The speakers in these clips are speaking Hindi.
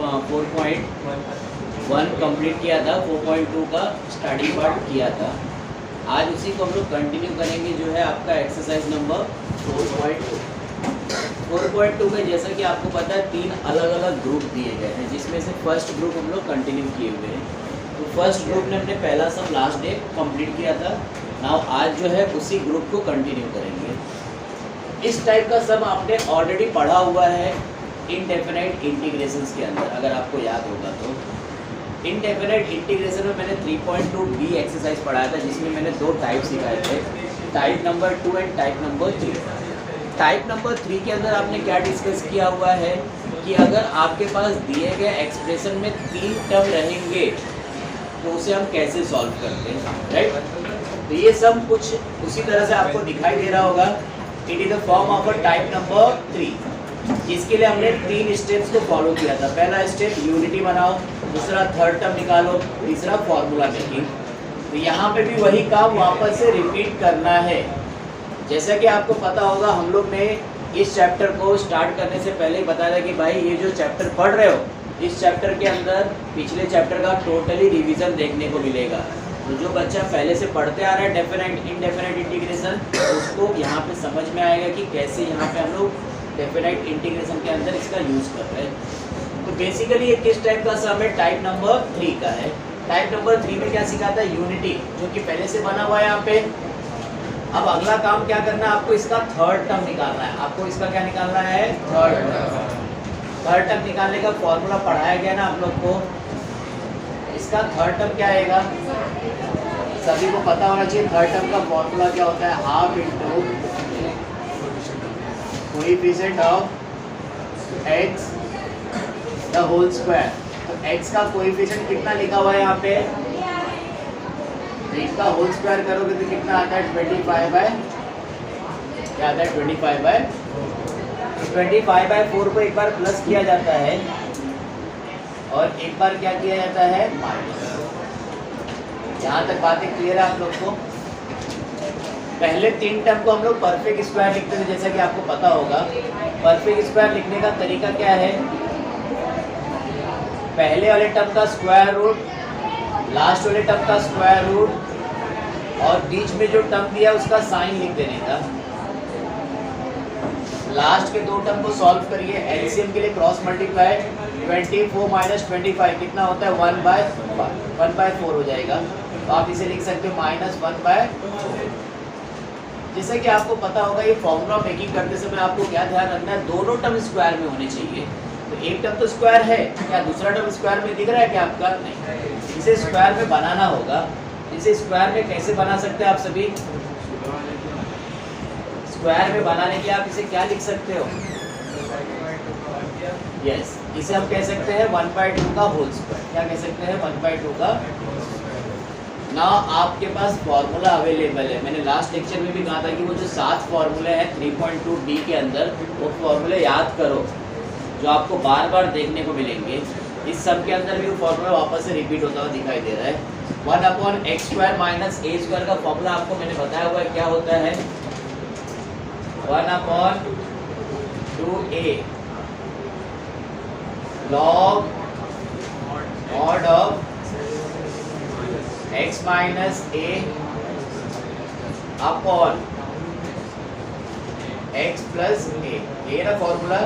4.1 कंप्लीट किया था, 4.2 का स्टडी पार्ट किया था। आज उसी को हम लोग कंटिन्यू करेंगे, जो है आपका एक्सरसाइज नंबर 4.2। 4.2 में जैसा कि आपको पता है 3 अलग अलग ग्रुप दिए गए हैं, जिसमें से फर्स्ट ग्रुप हम लोग कंटिन्यू किए हुए हैं। तो फर्स्ट ग्रुप ने हमने पहला सम लास्ट डे कंप्लीट किया था। नाउ आज जो है उसी ग्रुप को कंटिन्यू करेंगे। इस टाइप का सम आपने ऑलरेडी पढ़ा हुआ है इनडेफिनाइट इंटीग्रेशंस के अंदर, अगर आपको याद होगा तो। इनडेफिनाइट इंटीग्रेशन में मैंने 3.2b एक्सरसाइज पढ़ाया था, जिसमें मैंने 2 टाइप सिखाए थे, type number 2 and type number 3। Type number 3 के अंदर आपने क्या डिस्कस किया हुआ है कि अगर आपके पास दिए गए एक्सप्रेशन में 3 टर्म रहेंगे तो उसे हम कैसे सॉल्व करते हैं, राइट। तो ये सब कुछ उसी तरह से आपको दिखाई दे रहा होगा। It is the form of a type number 3, जिसके लिए हमने 3 स्टेप्स को फॉलो किया था। पहला स्टेप यूनिटी बनाओ, दूसरा थर्ड टर्म निकालो, तीसरा फॉर्मूला मेकिंग। तो यहाँ पे भी वही काम वापस से रिपीट करना है। जैसा कि आपको पता होगा, हम लोग ने इस चैप्टर को स्टार्ट करने से पहले ही बताया था कि भाई ये जो चैप्टर पढ़ रहे हो, इस चैप्टर के अंदर पिछले चैप्टर का टोटली रिवीजन देखने को मिलेगा। तो जो बच्चा पहले से पढ़ते आ रहा है डेफिनेट इनडेफिनेट इंटीग्रेशन, उसको यहाँ पे समझ में आएगा कि कैसे यहाँ पे हम लोग डेफिनेट इंटीग्रेशन के अंदर इसका यूज़ कर रहे हैं। तो बेसिकली ये किस टाइप का सम है, टाइप नंबर 3 का है। टाइप नंबर 3 में क्या सिखाता है, यूनिटी, जो कि पहले से बना हुआ है यहाँ पे। अब अगला काम क्या करना है, आपको इसका थर्ड टर्म निकालना है। आपको इसका क्या निकालना है, थर्ड टर्म निकालने का फॉर्मूला पढ़ाया गया ना आप लोग को। इसका थर्ड टर्म क्या आएगा, सभी को पता होना चाहिए। थर्ड टर्म का फॉर्मूला क्या होता है, half into coefficient of x the whole square. तो एक्स का कोएफिशिएंट कितना लिखा हुआ है यहाँ पे, इसका होल स्क्वायर करोगे तो कितना आता है, 25 बाय, क्या आता है 25/4 को एक बार प्लस किया जाता है और एक बार क्या किया जाता है, माइनस। यहाँ तक बातें क्लियर है आप लोग को। पहले 3 टर्म को हम लोग परफेक्ट स्क्वायर लिखते थे, जैसा कि आपको पता होगा। परफेक्ट स्क्वायर लिखने का तरीका क्या है, पहले वाले टर्म का स्क्वायर रूट, लास्ट वाले टर्म का स्क्वायर रूट, और बीच में जो टर्म दिया उसका साइन लिख देने का। लास्ट के 2 टर्म को सॉल्व करिए। एलसीएम के लिए क्रॉस मल्टीप्लाई, 24 माइनस 25 कितना होता है, 1/4 हो जाएगा। तो आप इसे लिख सकते हो -1/4। जैसे कि आपको पता होगा, ये फॉर्मूला मेकिंग करते समय आपको क्या ध्यान रखना है, दोनों टर्म स्क्वायर में होने चाहिए। तो एक टर्म तो स्क्वायर है, क्या दूसरा टर्म स्क्वायर में दिख रहा है क्या आपका, नहीं। इसे स्क्वायर में बनाना होगा। इसे स्क्वायर में कैसे बना सकते हैं आप सभी, स्क्वायर में बनाने के लिए आप इसे क्या लिख सकते हो, यस, इसे हम कह सकते हैं 1/2 का होल स्क्वायर। क्या कह सकते हैं, 1/2 का। ना आपके पास फॉर्मूला अवेलेबल है। मैंने लास्ट लेक्चर में भी कहा था कि वो जो 7 फॉर्मूले हैं 3.2b के अंदर, वो फॉर्मूले याद करो, जो आपको बार बार देखने को मिलेंगे। इस सब के अंदर भी वो फॉर्मूला वापस से रिपीट होता हुआ दिखाई दे रहा है। 1/x² माइनस a² का फॉर्मूला आपको मैंने बताया हुआ है, क्या होता है, 1/2a log mod of x minus a upon x plus a। ये ना फॉर्मूला,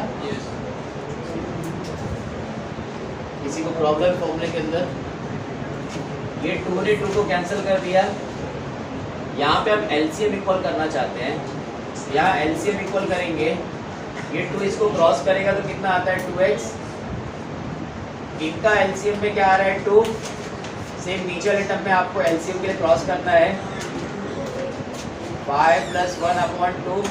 किसी को प्रॉब्लम फॉर्मूले के अंदर, ये 2 ने 2 को कैंसिल कर दिया। यहाँ पे हम एलसीएम इक्वल करना चाहते हैं, यहाँ एलसीएम इक्वल करेंगे। ये 2 इसको क्रॉस करेगा तो कितना आता है, 2x। इनका एलसीएम में क्या आ रहा है, 2। सेम नीचे वाले टर्म में आपको एलसीएम के लिए क्रॉस करना है, 5 + 1/2।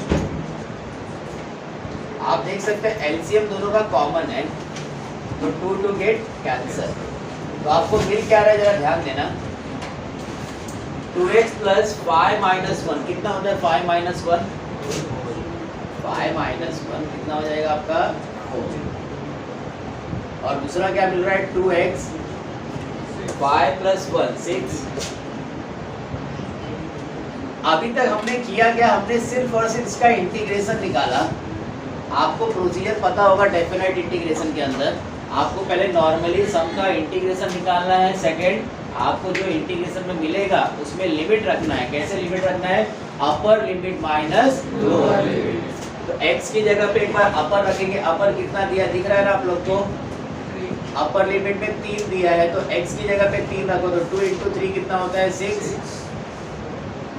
आप देख सकते हैं एलसीएम दोनों का कॉमन है, तो 2 गेट कैंसल। तो आपको मिल क्या रहा है, जरा ध्यान देना, 2x + 5 - 1 कितना होता है, 5 - 1, 5 - 1 कितना हो जाएगा आपका, 4। और दूसरा क्या मिल रहा है, 2x 5 + 1 6। अभी तक हमने किया क्या, हमने सिर्फ और सिर्फ इसका इंटीग्रेशन निकाला। आपको प्रोसीजर पता होगा डेफिनेट इंटीग्रेशन के अंदर, आपको पहले नॉर्मली सम का इंटीग्रेशन निकालना है। सेकंड, आपको जो इंटीग्रेशन में मिलेगा उसमें लिमिट रखना है। कैसे लिमिट रखना है? अपर लिमिट माइनस लोअर लिमिट। तो x की जगह पे एक बार अपर रखेंगे। अपर कितना दिया दिख रहा है ना आप लोग को? अपर लिमिट में 3 दिया है, तो x की जगह पे 3 रखो तो 2 इंटू 3 कितना होता है? 6।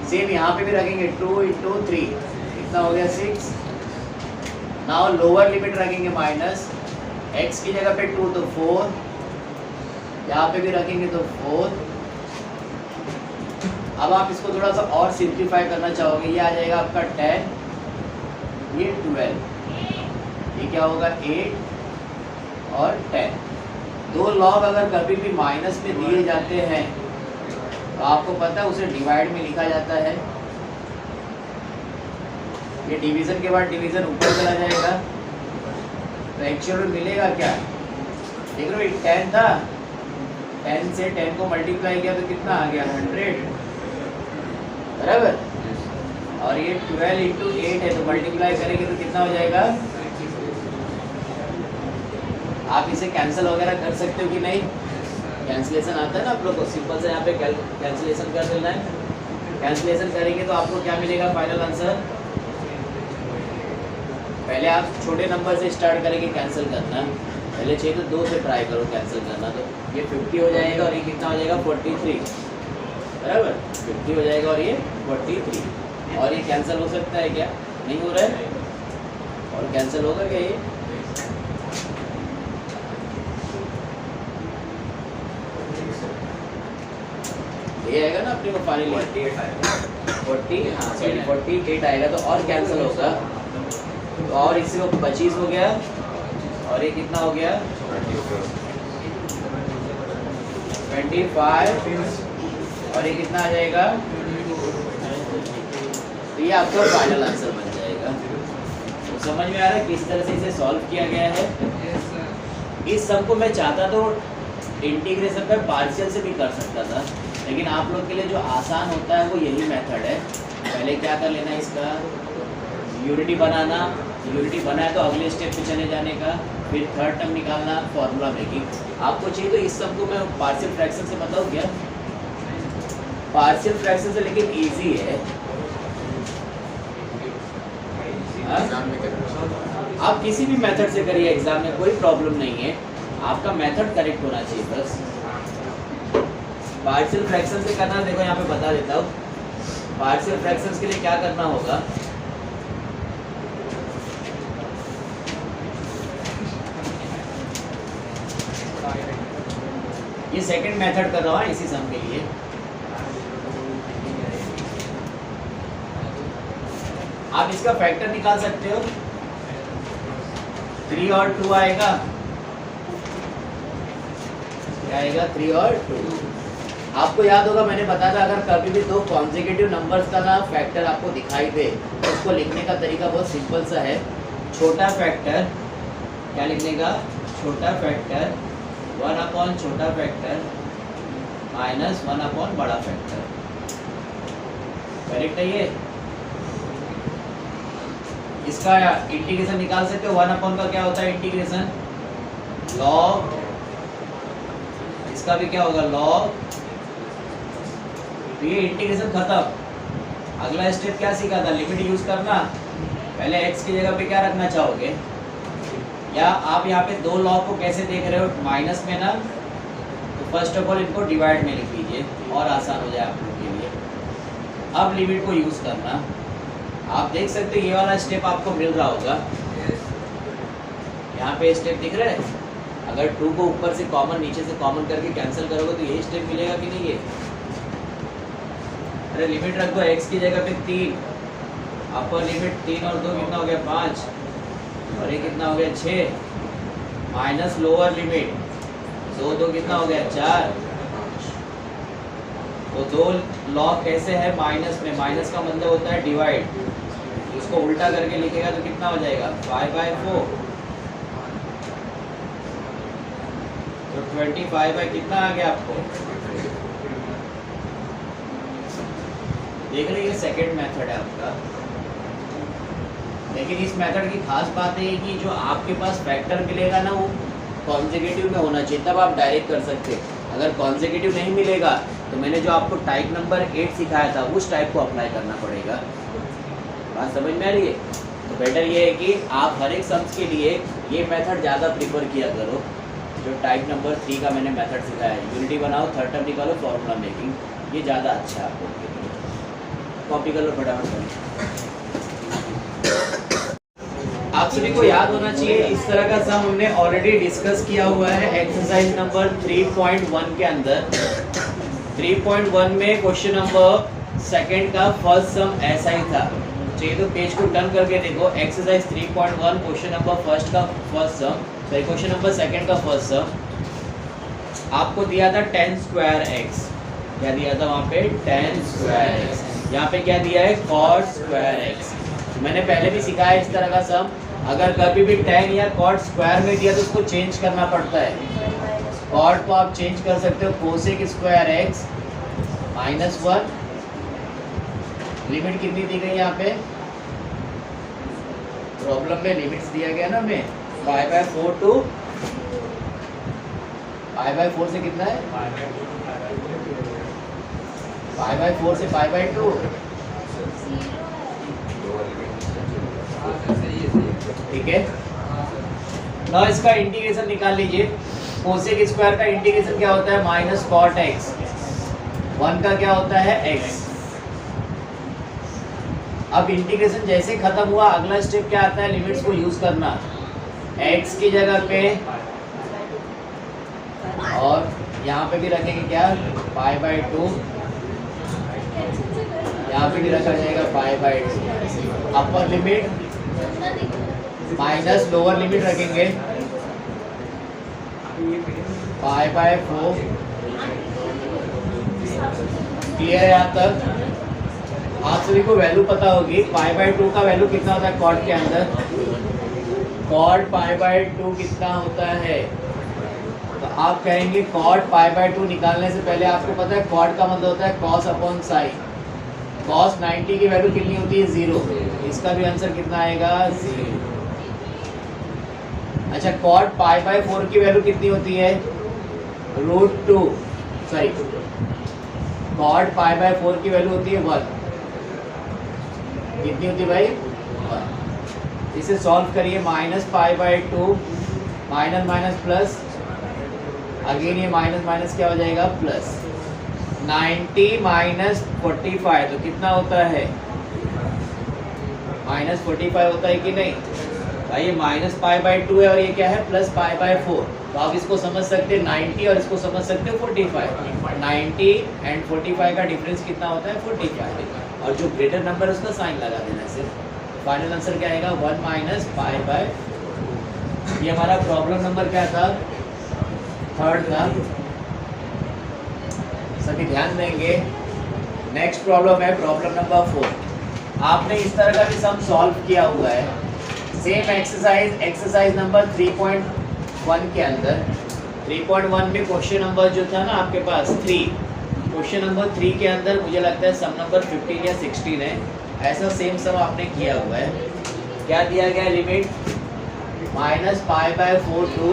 सेम यहाँ पे भी रखेंगे 2 इंटू 3 कितना हो गया? 6। नाउ लोअर लिमिट रखेंगे माइनस, x की जगह पे 2 तो 4, यहाँ पे भी रखेंगे तो 4। अब आप इसको थोड़ा सा और सिंप्लीफाई करना चाहोगे, ये आ जाएगा आपका 10, ये 12, ये क्या होगा? 8 और 10। दो लॉग अगर कभी भी माइनस में दिए जाते हैं तो आपको पता है उसे डिवाइड में लिखा जाता है। ये डिवीजन के बाद डिवीजन ऊपर चला जाएगा तो एक्चुअल में मिलेगा क्या? देख रहे हो 10 था, 10 से 10 को मल्टीप्लाई किया तो कितना आ गया? 100, बराबर। और ये 12 इंटू 8 है तो मल्टीप्लाई करेंगे तो कितना हो जाएगा? आप इसे कैंसिल वगैरह कर सकते हो कि नहीं? कैंसिलेशन आता है ना आप लोग को, सिंपल से यहाँ पे कैंसिलेशन कर देना है। कैंसिलेशन करेंगे तो आपको क्या मिलेगा फाइनल आंसर? पहले आप छोटे नंबर से स्टार्ट करेंगे कैंसिल करना। पहले चाहिए तो 2 से ट्राई करो कैंसिल करना, तो ये 50 हो जाएगा और ये कितना हो जाएगा? 43, बराबर। 50 हो जाएगा और ये 43। और ये कैंसिल हो सकता है क्या? नहीं हो रहा है। और कैंसिल होगा क्या? ये आएगा ना अपने को फाइनली 48 आएगा, 48 आएगा तो और कैंसिल होगा तो और इससे वो 25 हो गया और ये कितना हो गया? 25 और ये कितना आ जाएगा? तो ये आपका फाइनल आंसर बन जाएगा। तो समझ में आ रहा है किस तरह से इसे सॉल्व किया गया है? इस सम को मैं चाहता तो इंटीग्रेशन पे पार्शियल से भी कर सकता था, लेकिन आप लोग के लिए जो आसान होता है वो यही मेथड है। पहले क्या कर लेना है इसका? यूनिटी बनाना। यूनिटी बनाए तो अगले स्टेप पे चले जाने का, फिर थर्ड टर्म निकालना, फॉर्मूला मेकिंग। आपको चाहिए तो इस सब को मैं पार्शियल फ्रैक्शन से बताऊँ क्या? पार्शियल फ्रैक्शन से लेकिन इजी है। आप किसी भी मेथड से करिए, एग्जाम में कोई प्रॉब्लम नहीं है, आपका मेथड करेक्ट होना चाहिए बस। पार्शियल फ्रैक्शन से करना, देखो यहाँ पे बता देता हूँ। पार्शियल फ्रैक्शंस के लिए क्या करना होगा? ये सेकंड मेथड कर रहा हूँ इसी सम के लिए। आप इसका फैक्टर निकाल सकते हो। 3 और 2 आएगा, क्या आएगा? 3 और 2। आपको याद होगा मैंने बताया था अगर कभी भी दो कॉन्सेक्यूटिव नंबर्स का ना फैक्टर आपको दिखाई दे तो उसको लिखने का तरीका बहुत सिंपल सा है। छोटा फैक्टर, क्या लिखने का? छोटा फैक्टर 1 अपॉन छोटा फैक्टर माइनस 1 अपॉन बड़ा फैक्टर। करेक्ट है ये? इसका इंटीग्रेशन निकाल सकते हो। 1 अपॉन का क्या होता है इंटीग्रेशन? लॉग। इसका भी क्या होगा? लॉग। तो ये इंटीग्रेशन खत्म। अगला स्टेप क्या सीखा था? लिमिट यूज करना। पहले x की जगह पे क्या रखना चाहोगे? या आप यहाँ पे दो लॉग को कैसे देख रहे हो? माइनस में ना, तो फर्स्ट ऑफ ऑल इनको डिवाइड में लिख लीजिए और आसान हो जाए आप लोग के लिए। अब लिमिट को यूज करना। आप देख सकते हो ये वाला स्टेप आपको मिल रहा होगा। यहाँ पे स्टेप दिख रहा है। अगर 2 को ऊपर से कॉमन, नीचे से कॉमन करके कैंसिल करोगे तो यही स्टेप मिलेगा कि नहीं? ये अरे लिमिट रख दो x की जगह पे 3, अपर लिमिट 3 और 2 कितना हो गया? 5 और ये कितना हो गया? 6 माइनस लोअर लिमिट 2 2 कितना हो गया? 4। तो दो लॉग कैसे है? माइनस में। माइनस का मतलब होता है डिवाइड। उसको उल्टा करके लिखेगा तो कितना हो जाएगा? 5/4। तो 25 बाई कितना आ गया आपको? देख रहे ये सेकेंड मेथड है आपका। लेकिन इस मेथड की खास बात है कि जो आपके पास फैक्टर मिलेगा ना वो कॉन्सेक्यूटिव में होना चाहिए, तब आप डायरेक्ट कर सकते। अगर कॉन्सेक्यूटिव नहीं मिलेगा तो मैंने जो आपको टाइप नंबर 8 सिखाया था उस टाइप को अप्लाई करना पड़ेगा। बात समझ में आ रही है? तो बेटर ये है कि आप हर एक सम्स के लिए ये मेथड ज़्यादा प्रीफर किया करो, जो टाइप नंबर 3 का मैंने मेथड सिखाया है। यूनिटी बनाओ, थर्ड टर्म निकालो, फॉर्मूला मेकिंग, ये ज़्यादा अच्छा है आपको। कॉपी कर लो फटाफट। आप सभी को याद होना चाहिए इस तरह का सम हमने ऑलरेडी डिस्कस किया हुआ है एक्सरसाइज नंबर 3.1 के अंदर। 3.1 में क्वेश्चन नंबर सेकंड का फर्स्ट सम ऐसा ही था। चाहिए तो पेज को टर्न करके देखो, एक्सरसाइज 3.1 क्वेश्चन नंबर फर्स्ट का फर्स्ट सम, सॉरी क्वेश्चन नंबर सेकंड का फर्स्ट सम आपको दिया था tan स्क्वायर x। क्या दिया था वहाँ पे? tan square x। यहाँ पे क्या दिया है? cot square x। मैंने पहले भी सिखाया इस तरह का सम, अगर कभी भी tan या cot स्क्वायर में दिया तो उसको चेंज करना पड़ता है। cot को आप चेंज कर सकते हो cosec स्क्वायर x -1। लिमिट कितनी दी गई यहाँ पे? प्रॉब्लम में लिमिट्स दिया गया ना हमें, π/4 टू π/4 से कितना है? π/4 से π/2। ठीक है ना, इसका इंटीग्रेशन निकाल लीजिए। कोसेक स्क्वायर का इंटीग्रेशन क्या होता है? Minus cot x. 1 का क्या होता है? x। अब इंटीग्रेशन जैसे खत्म हुआ अगला स्टेप क्या आता है? लिमिट्स को यूज करना। x की जगह पे और यहाँ पे भी रखेंगे क्या? π/2। यहाँ पे भी रखा जाएगा π/2। Upper limit minus lower limit रखेंगे π/4। क्लियर है यहाँ तक? आप सभी को वैल्यू पता होगी। π/2 का वैल्यू कितना होता है कॉट के अंदर? कॉट π/2 कितना होता है? तो आप कहेंगे कॉट π/2 निकालने से पहले आपको पता है कॉट का मतलब होता है cos अपॉन साइन। cos 90 की वैल्यू कितनी होती है? 0। इसका भी आंसर कितना आएगा? 0। अच्छा, cot π/4 की वैल्यू कितनी होती है? √2। सॉरी, cot π/4 की वैल्यू होती है 1। कितनी होती है भाई? 1। इसे सॉल्व करिए। -π/2 माइनस माइनस प्लस, अगेन ये माइनस माइनस क्या हो जाएगा? प्लस। 90 माइनस 45 तो कितना होता है? -45 होता है कि नहीं भाई? ये -π/2 है और ये क्या है? प्लस π/4। तो आप इसको समझ सकते हैं 90 और इसको समझ सकते हो 45। 90 एंड 45 का डिफरेंस कितना होता है? 45। और जो ग्रेटर नंबर है उसका साइन लगा देना सिर्फ। फाइनल आंसर क्या आएगा? 1 - π/4। ये हमारा प्रॉब्लम नंबर क्या था? थर्ड था। सभी ध्यान देंगे। नेक्स्ट प्रॉब्लम है प्रॉब्लम नंबर 4। आपने इस तरह का भी सम सॉल्व किया हुआ है सेम एक्सरसाइज नंबर 3.1 के अंदर। 3.1 में क्वेश्चन नंबर जो था ना आपके पास 3, क्वेश्चन नंबर 3 के अंदर मुझे लगता है सम नंबर 15 या 16 है। ऐसा सेम सम आपने किया हुआ है। क्या दिया गया? लिमिट -π/4 टू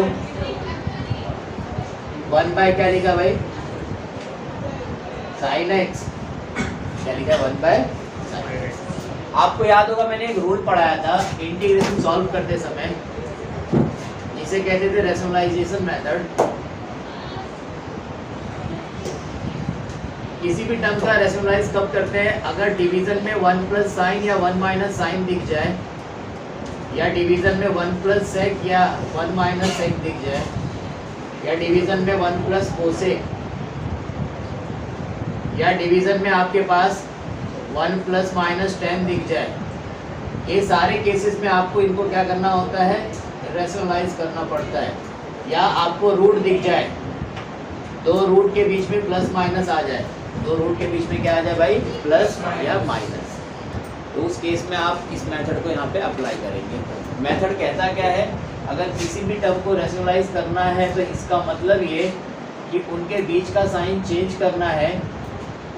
1 क्या लिखा भाई? sin x। क्या लिखा? 1/sin x। आपको याद होगा मैंने एक रूल पढ़ाया था इंटीग्रेशन सॉल्व करते समय, इसे कहते थे रैशनलाइजेशन मेथड। किसी भी टर्म का रैशनलाइज कब करते हैं? अगर डिवीजन में 1 प्लस साइन या 1 माइनस साइन दिख जाए, या डिवीजन में 1 प्लस सेक या 1 माइनस सेक दिख जाए, या डिवीजन में 1 प्लस कोसेक, या डिवीजन में आपके पास 1 प्लस माइनस 10 दिख जाए। ये सारे केसेस में आपको इनको क्या करना होता है? रैशनलाइज करना पड़ता है। या आपको रूट दिख जाए, 2 रूट के बीच में प्लस माइनस आ जाए, 2 रूट के बीच में क्या आ जाए भाई? प्लस या माइनस। तो उस केस में आप इस मेथड को यहाँ पे अप्लाई करेंगे। मेथड कहता क्या है? अगर किसी भी टर्म को रैशनलाइज करना है तो इसका मतलब ये कि उनके बीच का साइन चेंज करना है,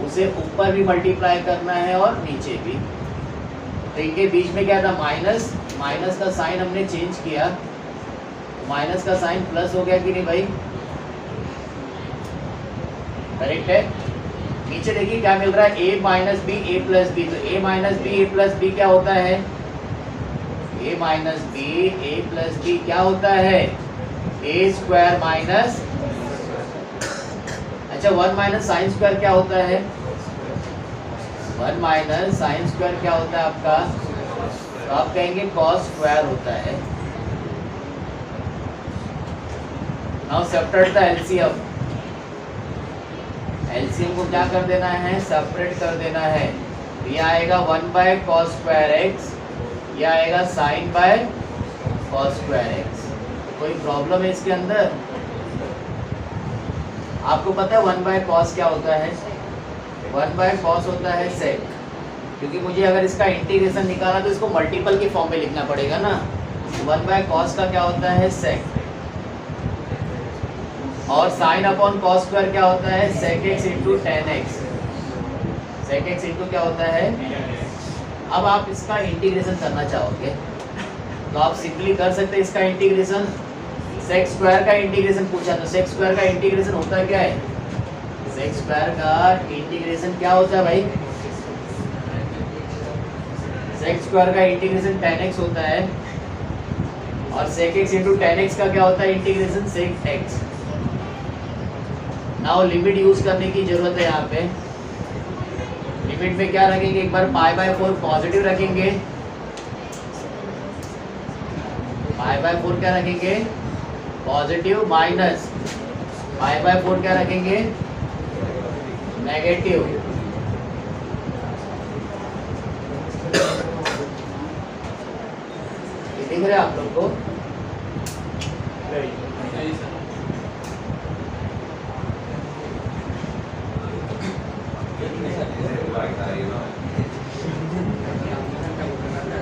उसे ऊपर भी मल्टीप्लाई करना है और नीचे भी। तो इनके बीच में क्या था? माइनस। माइनस का साइन हमने चेंज किया माइनस का साइन प्लस हो गया कि नहीं भाई? करेक्ट है। नीचे देखिए क्या मिल रहा है, a minus b a plus b. तो a minus b a plus b क्या होता है? a minus b a plus b क्या होता है? a स्क्वायर माइनस, अच्छा 1 माइनस साइन स्क्वायर क्या होता है? 1 माइनस साइन स्क्वायर क्या होता है आपका? तो आप कहेंगे कॉस स्क्वायर होता है। Now separate the LCM. LCM को क्या कर देना है? सेपरेट कर देना है। ये आएगा 1 बाय कॉस स्क्वायर एक्स, ये आएगा sine by cos square x. कोई प्रॉब्लम है इसके अंदर? आपको पता है 1 बाय कॉस क्या होता है? 1 बाय कॉस होता है सेक, क्योंकि मुझे अगर इसका इंटीग्रेशन निकालना तो इसको मल्टीपल की फॉर्म में लिखना पड़ेगा ना। 1 बाय कॉस का क्या होता है? सेक। और साइन अपॉन कॉस स्क्वायर क्या होता है? Sec x into tan x. Sec x into क्या होता है? अब आप इसका इंटीग्रेशन करना चाहोगे तो आप सिंपली कर सकते हैं इसका इंटीग्रेशन। सेक स्क्वायर का इंटीग्रेशन पूछा तो सेक स्क्वायर का इंटीग्रेशन होता क्या है? सेक स्क्वायर का इंटीग्रेशन क्या होता है भाई? सेक स्क्वायर का इंटीग्रेशन टेन एक्स होता है, और sec x into tan x का क्या होता है integration? Sec x. Now limit use करने की जरूरत है यहाँ पे। लिमिट में क्या रखेंगे? एक बार पाई बाय 4 पॉजिटिव रखेंगे, पाई बाय 4 क्या रखेंगे? पॉजिटिव, माइनस पाई बाय 4 क्या रखेंगे? नेगेटिव। दिख रहा है आप लोग को?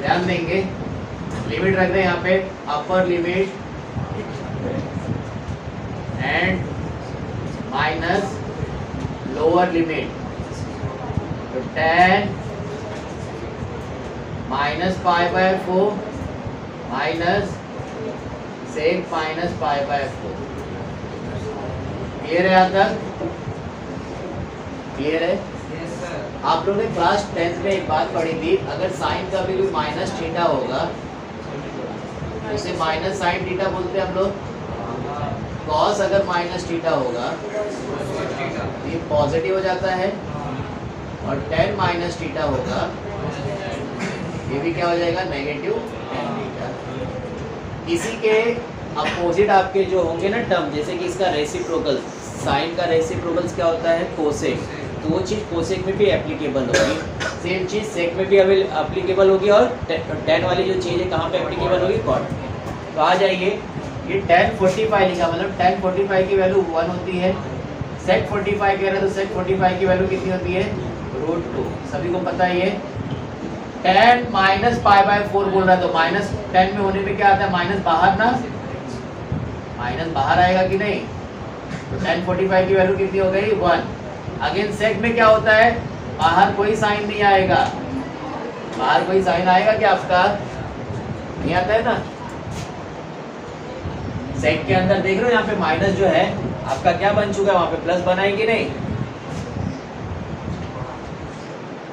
ध्यान देंगे, लिमिट रख रहे हैं यहाँ पे, upper limit and minus lower limit. तो 10 minus pi by 4 minus sec minus pi by 4। Clear है यहाँ तक? क्लियर है? आप लोगों ने क्लास 10th में एक बात पढ़ी थी, अगर साइन का भी कोई माइनस थीटा होगा उसे माइनस साइन थीटा बोलते हैं हम लोग। कॉस अगर माइनस थीटा होगा ये पॉजिटिव हो जाता है, और टेन माइनस थीटा होगा ये भी क्या हो जाएगा? Negative tan theta. इसी के अपोजिट आपके जो होंगे ना टर्म, जैसे कि इसका रेसिप्रोकल, साइन का रेसिप्रोकल क्या होता है? कोसेक। तो वो चीज़ कोसेक में भी एप्लीकेबल होगी। सेम चीज़ सेक में भी एप्लीकेबल होगी, और टेन वाली जो चीज़ है कहाँ पे एप्लीकेबल होगी? कॉट। तो आ जाइए, ये tan 45 लिखा, मतलब tan 45 की वैल्यू 1 होती है। sec 45 कह रहे हैं तो sec 45 की वैल्यू कितनी होती है? √2। सभी को पता ही है। tan माइनस पाई बाय 4 बोल रहा है, तो माइनस 10 में होने पे क्या आता है? माइनस बाहर ना, माइनस बाहर आएगा कि नहीं? तो tan 45 की वैल्यू कितनी हो गई? 1। अगेन सेक में क्या होता है? बाहर कोई साइन नहीं आएगा। बाहर कोई साइन आएगा क्या आपका? नहीं आता है ना। सेक के अंदर देख रहे हो यहाँ पे माइनस जो है आपका क्या बन चुका है? वहां पे प्लस बना है कि नहीं?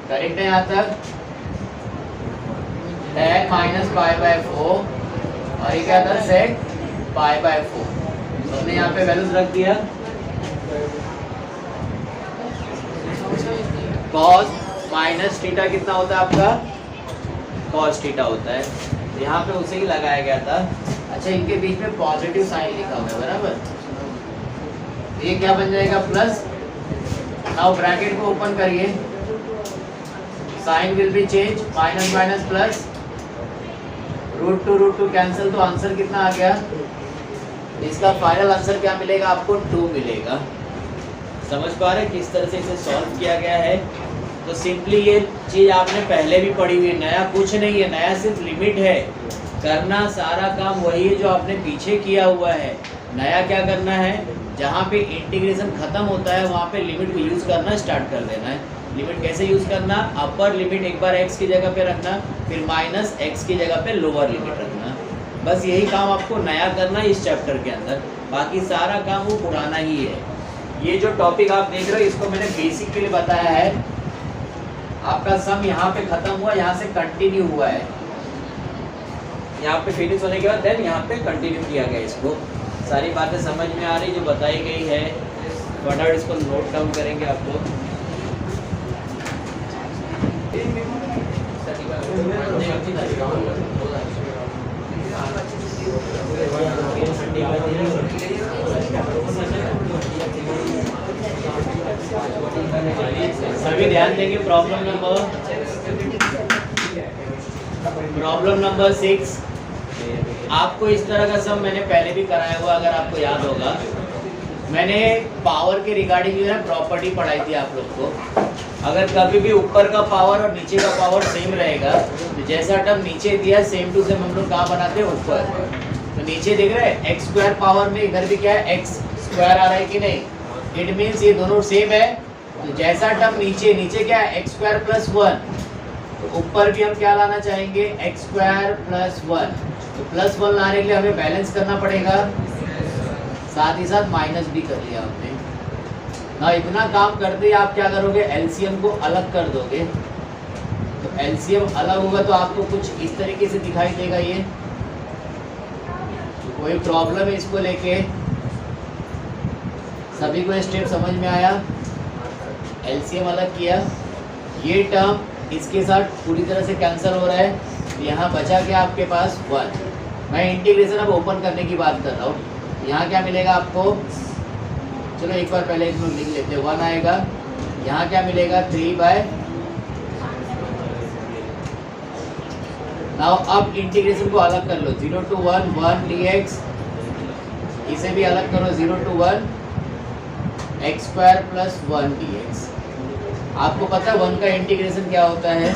करेक्ट है यहाँ तक? tan माइनस पाई बाय 4 और ये क्या था? सेक पाई बाय 4। तो हमने यहाँ पे वैल्यूज रख दिया। कॉस माइनस थीटा कितना होता है आपका? कॉस थीटा होता है। तो यहाँ पे उसे ही लगाया गया था। अच्छा, इनके बीच में पॉजिटिव साइन लिखा हुआ है, बराबर। ये क्या बन जाएगा? प्लस। नाउ ब्रैकेट को ओपन करिए, sign will be change, minus minus plus, √2 cancel. तो आंसर कितना आ गया? इसका फाइनल आंसर क्या मिलेगा आपको? 2 मिलेगा। समझ पा रहे किस तरह से इसे सॉल्व किया गया है? तो सिंपली ये चीज़ आपने पहले भी पढ़ी हुई है, नया कुछ नहीं है, नया सिर्फ लिमिट है। करना सारा काम वही है जो आपने पीछे किया हुआ है। नया क्या करना है? जहाँ पे इंटीग्रेशन खत्म होता है वहाँ पे लिमिट को यूज़ करना स्टार्ट कर देना है। लिमिट कैसे यूज़ करना? अपर लिमिट एक बार x की जगह पे रखना, फिर माइनस x की जगह पे लोअर लिमिट रखना। बस यही काम आपको नया करना है इस चैप्टर के अंदर, बाकी सारा काम वो पुराना ही है। ये जो टॉपिक आप देख रहे हो इसको मैंने बेसिक के लिए बताया है। आपका सम यहाँ पे खत्म हुआ, यहाँ से कंटिन्यू हुआ है, यहाँ पे फिनिश होने के बाद देन यहाँ पे कंटिन्यू किया गया। इसको सारी बातें समझ में आ रही जो बताई गई है, फटाफट इसको नोट डाउन करेंगे आप लोग। सभी ध्यान देंगे। Problem number 6। आपको इस तरह का सम मैंने पहले भी कराया हुआ, अगर आपको याद होगा। मैंने पावर के रिगार्डिंग जो है प्रॉपर्टी पढ़ाई थी आप लोग को। अगर कभी भी ऊपर का पावर और नीचे का पावर सेम रहेगा तो जैसा टर्म नीचे दिया सेम टू सेम हम लोग कहाँ बनाते हैं, ऊपर। तो नीचे देख रहे हैं एक्स स्क्वायर पावर में इधर भी क्या है, एक्स स्क्वायर आ रहा है कि नहीं। इट मीन्स ये दोनों सेम है। तो जैसा टर्म नीचे क्या है, एक्स स्क्वायर प्लस 1, तो ऊपर भी हम क्या लाना चाहेंगे, एक्स स्क्वायर प्लस 1। तो प्लस 1 लाने के लिए हमें बैलेंस करना पड़ेगा, साथ ही साथ माइनस भी कर लिया हमने ना। इतना काम करते ही आप क्या करोगे, एलसीएम को अलग कर दोगे। तो एलसीएम अलग होगा तो आपको कुछ इस तरीके से दिखाई देगा। ये तो कोई प्रॉब्लम है इसको लेके, सभी को स्टेप समझ में आया। एलसीएम अलग किया, ये टर्म इसके साथ पूरी तरह से कैंसिल हो रहा है। यहाँ बचा क्या आपके पास, 1। मैं इंटीग्रेशन अब ओपन करने की बात कर रहा हूँ। यहाँ क्या मिलेगा आपको, चलो एक बार पहले इसमें लिख लेते हैं। 1 आएगा, यहाँ क्या मिलेगा, 3/। नाउ अब इंटीग्रेशन को अलग कर लो, 0 to 1 1 dx, इसे भी अलग करो, 0 to 1 x square plus 1 dx। आपको पता है 1 का इंटीग्रेशन क्या होता है,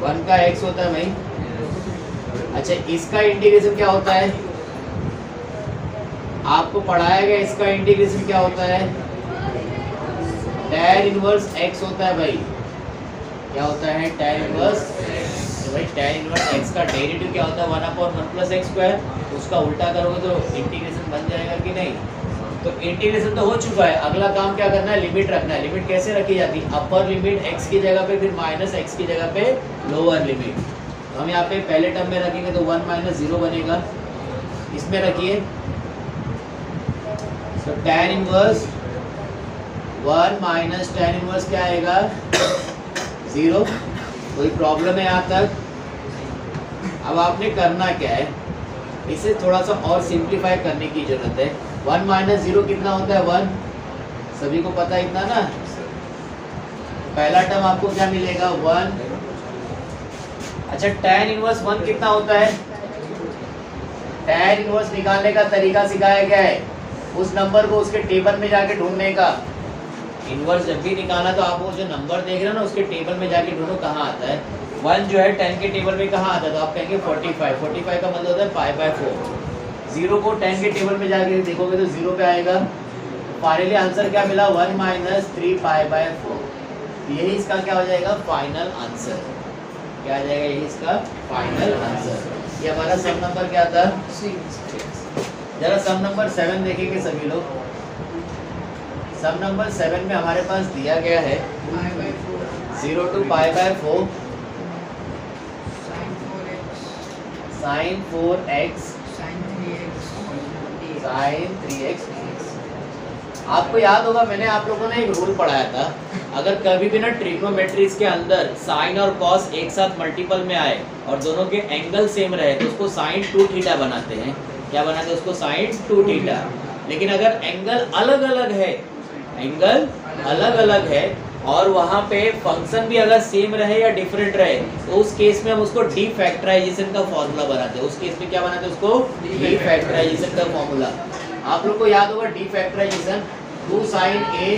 1 का x होता है भाई। अच्छा, इसका इंटीग्रेशन क्या होता है, आपको पढ़ाया गया। इसका इंटीग्रेशन क्या होता है, tan इनवर्स x होता है भाई। क्या होता है, tan इनवर्स। तो भाई tan इनवर्स x का डेरिवेटिव क्या होता है, 1/1 प्लस एक्स स्क्वायर। उसका उल्टा करोगे तो इंटीग्रेशन बन जाएगा कि नहीं। तो इंटीग्रेशन तो हो चुका है, अगला काम क्या करना है, लिमिट रखना है। लिमिट कैसे रखी जाती है, अपर लिमिट x की जगह पे, फिर माइनस x की जगह पे लोअर लिमिट। तो हम यहाँ पे पहले टर्म में रखेंगे तो 1 - 0 बनेगा। इसमें रखिए तो tan inverse 1 minus tan inverse क्या आएगा, 0। कोई प्रॉब्लम है यहाँ तक। अब आपने करना क्या है, इसे थोड़ा सा और सिंप्लीफाई करने की जरूरत है। 1 - 0 कितना होता है, 1। सभी को पता है इतना ना। पहला टर्म आपको क्या मिलेगा, 1। अच्छा, tan इनवर्स 1 कितना होता है, tan इनवर्स निकालने का तरीका सिखाया गया है। उस नंबर को उसके टेबल में जाके ढूंढने का। इनवर्स जब भी निकालना तो आप वो जो नंबर देख रहे हो ना उसके टेबल में जाके ढूंढो कहाँ आता है। 1 जो है 10 के टेबल में कहाँ आता है, तो आप कहेंगे 45। 45 का मतलब होता है π/4। 0 को 10 के टेबल में जाके देखोगे तो 0 पे आएगा। फाइनली आंसर क्या मिला, 1 - 3 π/4। यही इसका क्या हो जाएगा, फाइनल आंसर। क्या आ जाएगा, यही इसका फाइनल आंसर। ये हमारा सम नंबर क्या था, 6। जरा सम नंबर 7 देखेंगे सभी लोग। सम नंबर 7 में हमारे पास दिया गया है 0 to π/4 sin 4x sin 3x। आपको याद होगा मैंने आप लोगों ने एक रूल पढ़ाया था, अगर कभी भी ना ट्रिग्नोमेट्रीज के अंदर साइन और कॉस एक साथ मल्टीपल में आए और दोनों के एंगल सेम रहे तो उसको sin 2θ बनाते हैं। क्या बनाते हैं उसको, sin 2θ। लेकिन अगर एंगल अलग अलग है, एंगल अलग अलग है और वहाँ पे फंक्शन भी अगर सेम रहे या डिफरेंट रहे तो उस केस में हम उसको डी फैक्टराइजेशन का फॉर्मूला बनाते हैं। उस केस में क्या बनाते हैं, उसको डी फैक्टराइजेशन का फॉर्मूला। आप लोग को याद होगा D factorization, 2 sin a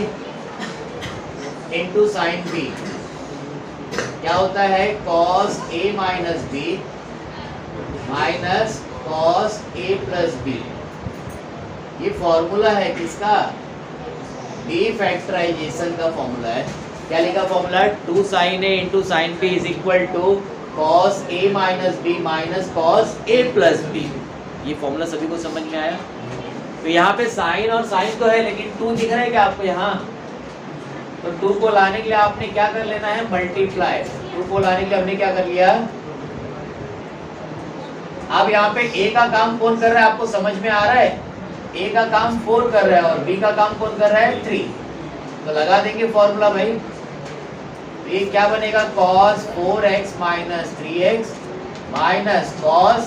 into sin b क्या होता है, cos a minus b minus cos a plus b। ये फॉर्मूला है किसका, डी फैक्टराइजेशन का फॉर्मूला है। क्या लिखा formula, 2 sin a into sin b is equal to cos a minus b minus cos a plus b. ये फॉर्मूला सभी को समझ में आया? तो यहाँ पे साइन और साइन तो है, लेकिन 2 दिख रहा है क्या आपको यहाँ? तो 2 को लाने के लिए आपने क्या कर लेना है? मल्टीप्लाई। 2 को लाने के लिए हमने क्या कर लिया? अब यहाँ पे a का काम कौन कर रहा है, आपको समझ में आ रहा है? a का काम 4 कर रहा है और b का काम कौन कर रहा है? 3। तो लगा देंगे फॉर्मूला भाई। तो ये क्या बनेगा? cos 4x minus 3x minus cos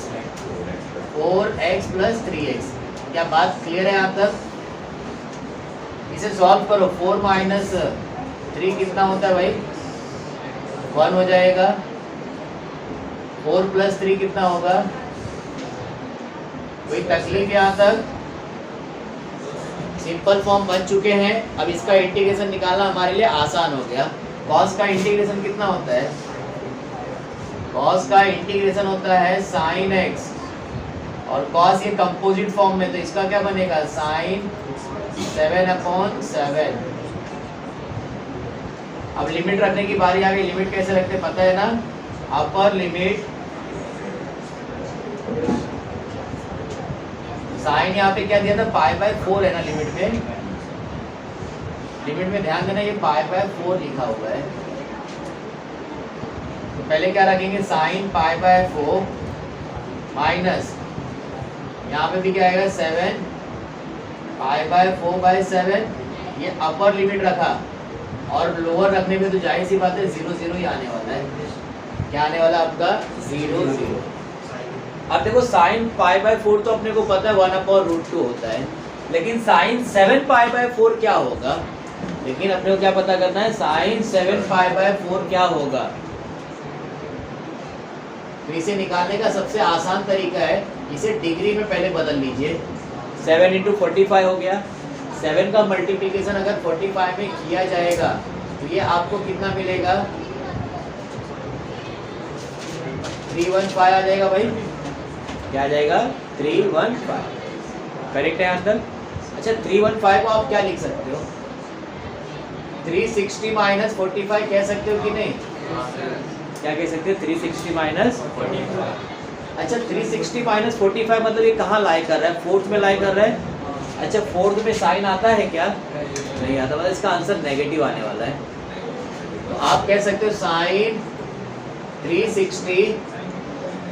4x plus 3x। क्या बात क्लियर है यहाँ तक? इसे सॉल्व करो। 4 माइनस 3 कितना होता है भाई? 1 हो जाएगा। 4 प्लस 3 कितना होगा? कोई तकलीफ यहाँ तक? सिंपल फॉर्म बन चुके हैं। अब इसका इंटीग्रेशन निकालना हमारे लिए आसान हो गया। cos का इंटीग्रेशन कितना होता है? cos का इंटीग्रेशन होता है sin x, और cos ये कंपोजिट फॉर्म में, तो इसका क्या बनेगा? sin 7/7। अब लिमिट रखने की बारी आ गई। लिमिट कैसे रखते पता है ना? अपर लिमिट साइन यहाँ पे क्या दिया था? π/4 है ना लिमिट में। लिमिट में ध्यान देना, ये π/4 लिखा हुआ है। तो पहले क्या रखेंगे? साइन π/4 माइनस यहाँ पे भी क्या आएगा? 7 π/4/7। ये अपर लिमिट रखा, और लोअर रखने में तो जाहिर सी बात है 0 0 ही आने वाला है। क्या आने वाला आपका? 0 0। अब देखो साइन π/4 तो अपने को पता है 1/√2 होता है, लेकिन साइन 7π/4 क्या होगा? लेकिन अपने को क्या पता करना है? साइन 7π/4 क्या होगा? तो इसे निकालने का सबसे आसान तरीका है, इसे डिग्री में पहले बदल लीजिए। 7 × 45 हो गया। 7 का मल्टीप्लिकेशन अगर 45 में किया जाएगा तो ये आपको कितना मिलेगा? 315 आ जाएगा भाई। क्या आ जाएगा? 315। करेक्ट है आंसर? अच्छा 315 को आप क्या लिख सकते हो? 360 माइनस 45 कह सकते हो कि नहीं? क्या कह सकते हो? 360 माइनस 45। अच्छा 360 माइनस 45 मतलब ये कहाँ लाई कर रहा है? फोर्थ में लाई कर रहा है। अच्छा फोर्थ में साइन आता है क्या? नहीं आता, मतलब इसका आंसर नेगेटिव आने वाला है। तो आप कह सकते हो साइन 360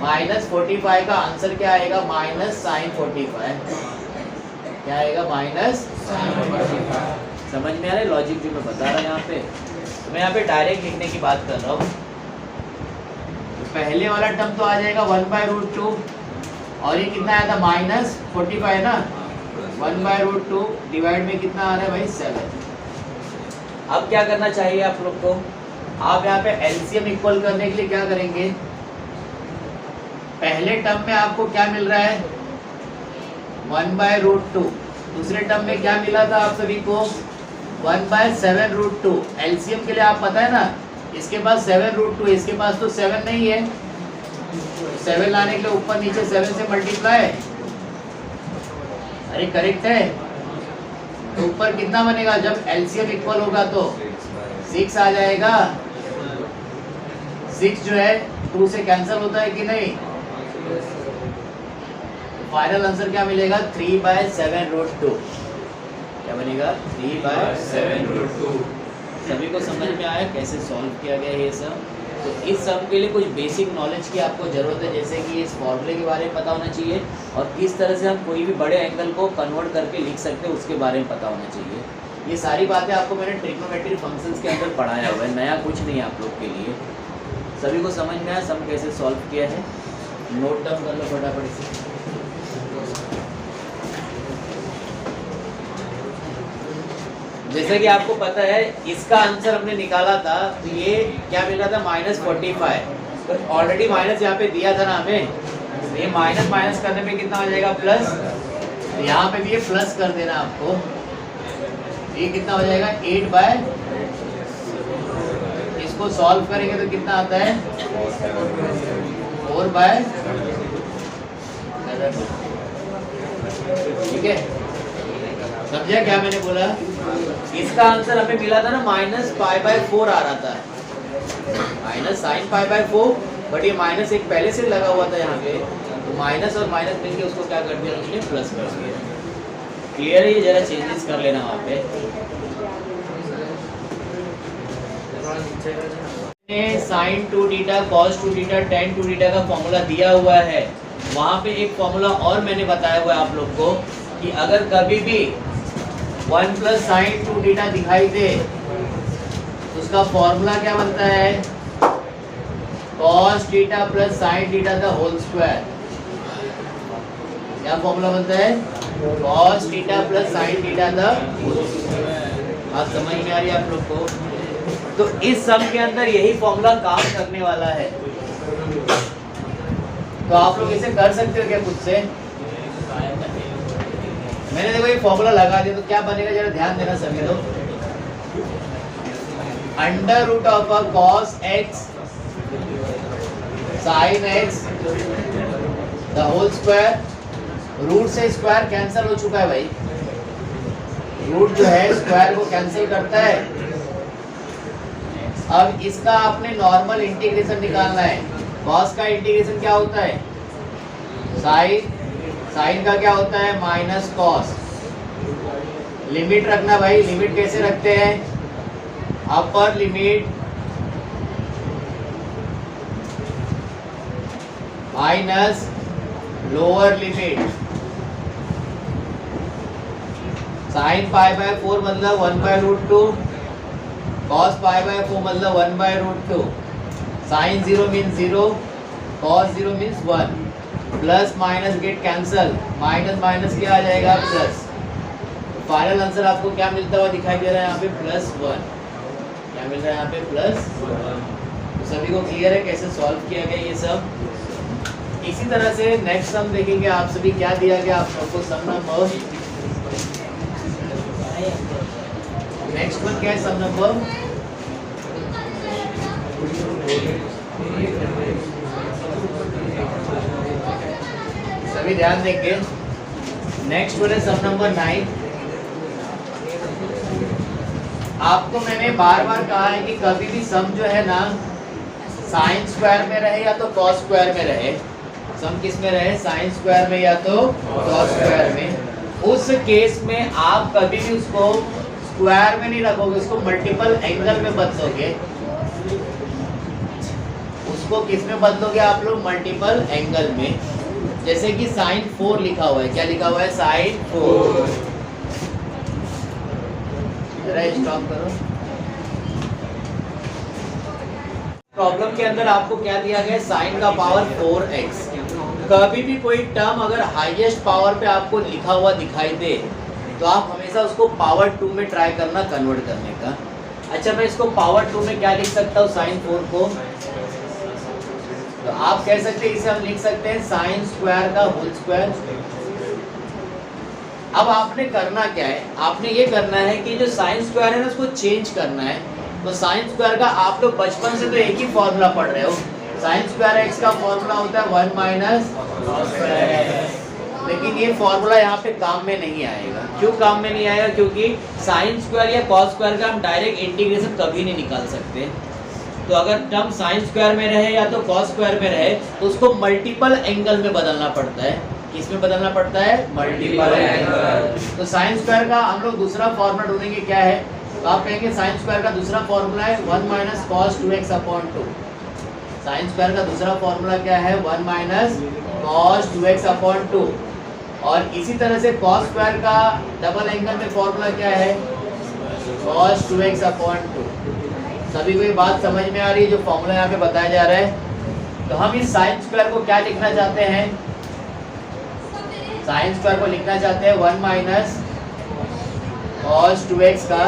माइनस 45 का आंसर क्या आएगा? Minus sine 45। क्या आएगा? Minus sine 45। समझ में आ रहा है लॉजिक जो मैं बता रहा हूँ यहाँ पे? तो मैं यहाँ पे डायरेक्ट लिखने की बात कर रहा हूँ। तो पहले वाला टर्म तो आ जाएगा 1/√2, और ये कितना आया था? माइनस 45 ना। 1/√2 डिवाइड में कितना आ रहा है भाई? 7। अब क्या करना चाहिए आप लोग को? आप यहाँ पे एलसीएम इक्वल करने के लिए क्या करेंगे? पहले टर्म में आपको क्या मिल रहा है? 1/√2। दूसरे टर्म में क्या मिला था आप सभी को? 1/7√2। एलसीएम के लिए आप पता है ना, इसके पास 7√2, इसके पास तो 7 नहीं है। 7 लाने के लिए ऊपर नीचे 7 से मल्टीप्लाई। अरे करेक्ट है। तो ऊपर कितना बनेगा? जब एलसीएम इक्वल होगा तो 6 आ जाएगा। 6 जो है 2 से कैंसिल होता है कि नहीं? फाइनल आंसर क्या मिलेगा? 3/7√2। क्या बनेगा? 3/7√2। सभी को समझ में आया कैसे सॉल्व किया गया ये सब? तो इस सब के लिए कुछ बेसिक नॉलेज की आपको ज़रूरत है, जैसे कि इस फॉर्मूले के बारे में पता होना चाहिए, और किस तरह से हम कोई भी बड़े एंगल को कन्वर्ट करके लिख सकते हैं उसके बारे में पता होना चाहिए। ये सारी बातें आपको मैंने ट्रिग्नोमेट्री फंक्शंस के अंदर पढ़ाया हुआ है, नया कुछ नहीं है आप लोग के लिए। सभी को समझ में आया सम कैसे सॉल्व किया है? नोट डाउन कर लो फटाफट से। जैसे कि आपको पता है इसका आंसर हमने निकाला था, तो ये क्या मिला था? -45। तो ऑलरेडी माइनस यहाँ पे दिया था ना हमें, तो ये माइनस माइनस करने पे कितना हो जाएगा? प्लस। तो यहाँ पे भी ये प्लस कर देना आपको। ये कितना हो जाएगा? 8/। इसको सॉल्व करेंगे तो कितना आता है? 4/। ठीक है, समझा क्या मैंने बोला? इसका आंसर हमें मिला था ना -π/4 आ रहा था, माइनस साइन π/4 बट ये माइनस एक पहले से लगा हुआ था यहाँ पे, तो माइनस और माइनस मिलके उसको क्या कर दिया उसने प्लस कर दिया। क्लियर है? ये जरा चेंजेस कर लेना वहाँ पे। Sine 2 theta cos 2 theta tan 2 theta का फॉर्मूला दिया हुआ है। वहाँ पे एक फॉर्मूला और मैंने बताया हुआ है आप लोग को कि अगर कभी भी 1 प्लस साइन 2 थीटा दिखाई दे तो उसका फॉर्मूला क्या बनता है, cos theta plus sine theta का होल स्क्वायर। क्या फॉर्मूला बनता है, cos theta plus sine theta का होल स्क्वायर। बात समझ में आ रही है आप लोग को? तो इस सम के अंदर यही फॉर्मूला काम करने वाला है। तो आप लोग इसे कर सकते हो क्या खुद से? मैंने देखो ये फॉर्मूला लगा दिया, तो क्या बनेगा जरा ध्यान देना सभी लोग। Under root of a cos x sine x the whole square. Root से स्क्वायर कैंसिल हो चुका है भाई, रूट जो है स्क्वायर को कैंसिल करता है। अब इसका आपने नॉर्मल इंटीग्रेशन निकालना है। कॉस का इंटीग्रेशन क्या होता है, साइन, साइन का क्या होता है माइनस कॉस। लिमिट रखना भाई, लिमिट कैसे रखते हैं, upper limit minus lower limit. Sine pi by 4 मतलब 1/√2, कॉस पाई बाय 4 मतलब 1/√2। Sine 0 means 0, cos 0 means 1। Plus minus get cancel, minus minus क्या आ जाएगा प्लस। फाइनल आंसर आपको क्या मिलता हुआ दिखाई दे रहा है यहाँ पे, +1। क्या मिल रहा है यहाँ पे, +1। तो सभी को क्लियर है कैसे सॉल्व किया गया ये सब। इसी तरह से नेक्स्ट सम देखेंगे आप सभी। क्या दिया गया आप सबको सम नंबर, नेक्स्ट वन क्या है सम नंबर, सभी ध्यान देंगे। नेक्स्ट वन है सम नंबर 9। आपको मैंने बार बार कहा है कि कभी भी सम जो है ना साइन स्क्वायर में रहे या तो कॉस स्क्वायर में रहे। सम किस में रहे, साइन स्क्वायर में या तो कॉस स्क्वायर में। उस केस में आप कभी भी उसको स्क्वायर में नहीं रखोगे, उसको मल्टीपल एंगल में बदलोगे। उसको किस में बदलोगे आप लोग, मल्टीपल एंगल में। जैसे कि साइन 4 लिखा हुआ है, क्या लिखा हुआ है, साइन 4। जरा स्टॉप करो। प्रॉब्लम के अंदर आपको क्या दिया गया, साइन का पावर 4x। कभी भी कोई टर्म अगर हाईएस्ट पावर पे आपको लिखा हुआ दिखाई दे तो आप हमेशा उसको पावर 2 में ट्राई करना कन्वर्ट करने का। अच्छा, मैं इसको पावर 2 में क्या लिख सकता हूँ, साइन 4 को, तो आप कह सकते हैं इसे हम लिख सकते हैं साइन स्क्वायर का होल स्क्वायर। अब आपने करना क्या है, आपने ये करना है कि जो साइन स्क्वायर है ना उसको चेंज करना है। तो साइन स्क्वायर का आप लोग बचपन से तो एक ही फॉर्मूला पढ़ रहे हो, साइन स्क्वायर एक्स का फॉर्मूला होता है 1 माइनस कॉस स्क्वायर एक्स। लेकिन ये फॉर्मूला यहाँ पे काम में नहीं आएगा। क्यों काम में नहीं आएगा, क्योंकि साइन स्क्वायर या कॉस स्क्वायर का हम डायरेक्ट इंटीग्रेशन कभी नहीं निकाल सकते। तो अगर टर्म साइन स्क्वायर में रहे या तो कॉस स्क्वायर में रहे तो उसको मल्टीपल एंगल में बदलना पड़ता है। किसमें बदलना पड़ता है, मल्टीपल एंगल। तो साइन स्क्वायर का हम लोग दूसरा फॉर्मूला ढूंढेंगे, क्या है, तो आप कहेंगे साइन स्क्वायर का दूसरा फॉर्मूला है 1 minus cos 2x/2। Sine square का दूसरा फॉर्मूला क्या है, 1 माइनस कॉस 2x/2। और इसी तरह से कॉस स्क्वायर का डबल एंगल में फॉर्मूला क्या है, कॉस 2x/2। सभी को ये बात समझ में आ रही है जो फॉर्मूला यहाँ पे बताया जा रहा है। तो हम इस साइन स्क्वायर को क्या लिखना चाहते हैं, साइन स्क्वायर को लिखना चाहते हैं 1 माइनस कॉस 2x का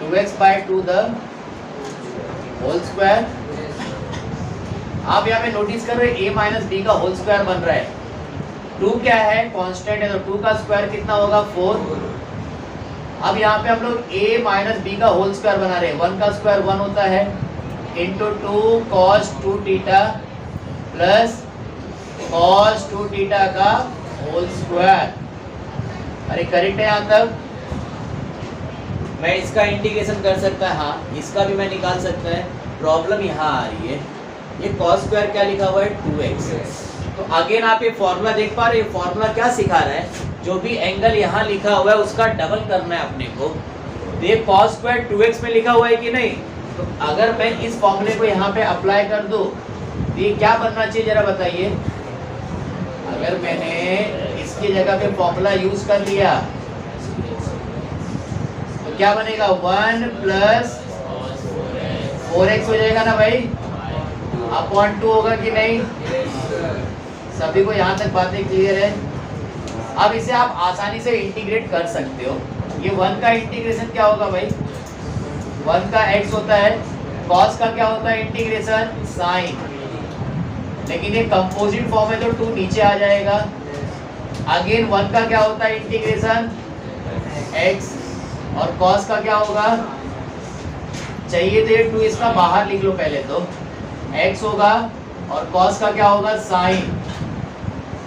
2x/2 द होल स्क्वायर। आप यहाँ पे नोटिस कर रहे हैं a माइनस बी का होल स्क्वायर बन रहा है। 2 क्या है, कांस्टेंट है, तो 2 का स्क्वायर कितना होगा, 4। अब यहाँ पे हम लोग a माइनस बी का होल स्क्वायर बना रहे हैं। 1 का स्क्वायर 1 होता है, into 2 cos 2 theta plus cos 2 theta का होल स्क्वायर। अरे करेक्ट है यहाँ तक? मैं इसका इंटीग्रेशन कर सकता है, हाँ, इसका भी मैं निकाल सकता है। प्रॉब्लम यहाँ आ रही है ये cos स्क्वायर क्या लिखा हुआ है 2x। तो अगेन आप ये फॉर्मूला देख पा रहे हैं, फॉर्मूला क्या सिखा रहा है, जो भी एंगल यहाँ लिखा हुआ है उसका डबल करना है अपने को। तो ये cos स्क्वायर 2x में लिखा हुआ है कि नहीं, तो अगर मैं इस फॉर्मूले को यहाँ पे अप्लाई कर दूं तो ये क्या बनना चाहिए जरा बताइए। अगर मैंने इसकी जगह पे फॉर्मूला यूज कर लिया तो क्या बनेगा 1 प्लस 4x हो जाएगा ना भाई, अपॉन 2 होगा कि नहीं। सभी को यहाँ तक बातें क्लियर है। अब इसे आप आसानी से इंटीग्रेट कर सकते हो। ये 1 का इंटीग्रेशन क्या होगा भाई, 1 का x होता है, cos का क्या होता है इंटीग्रेशन sin, लेकिन ये कंपोजिट फॉर्म है तो 2 नीचे आ जाएगा। अगेन 1 का क्या होता है इंटीग्रेशन x, और cos का क्या होगा, चाहिए तो ये 2 इसका बाहर लिख लो पहले, तो x होगा और cos का क्या होगा sin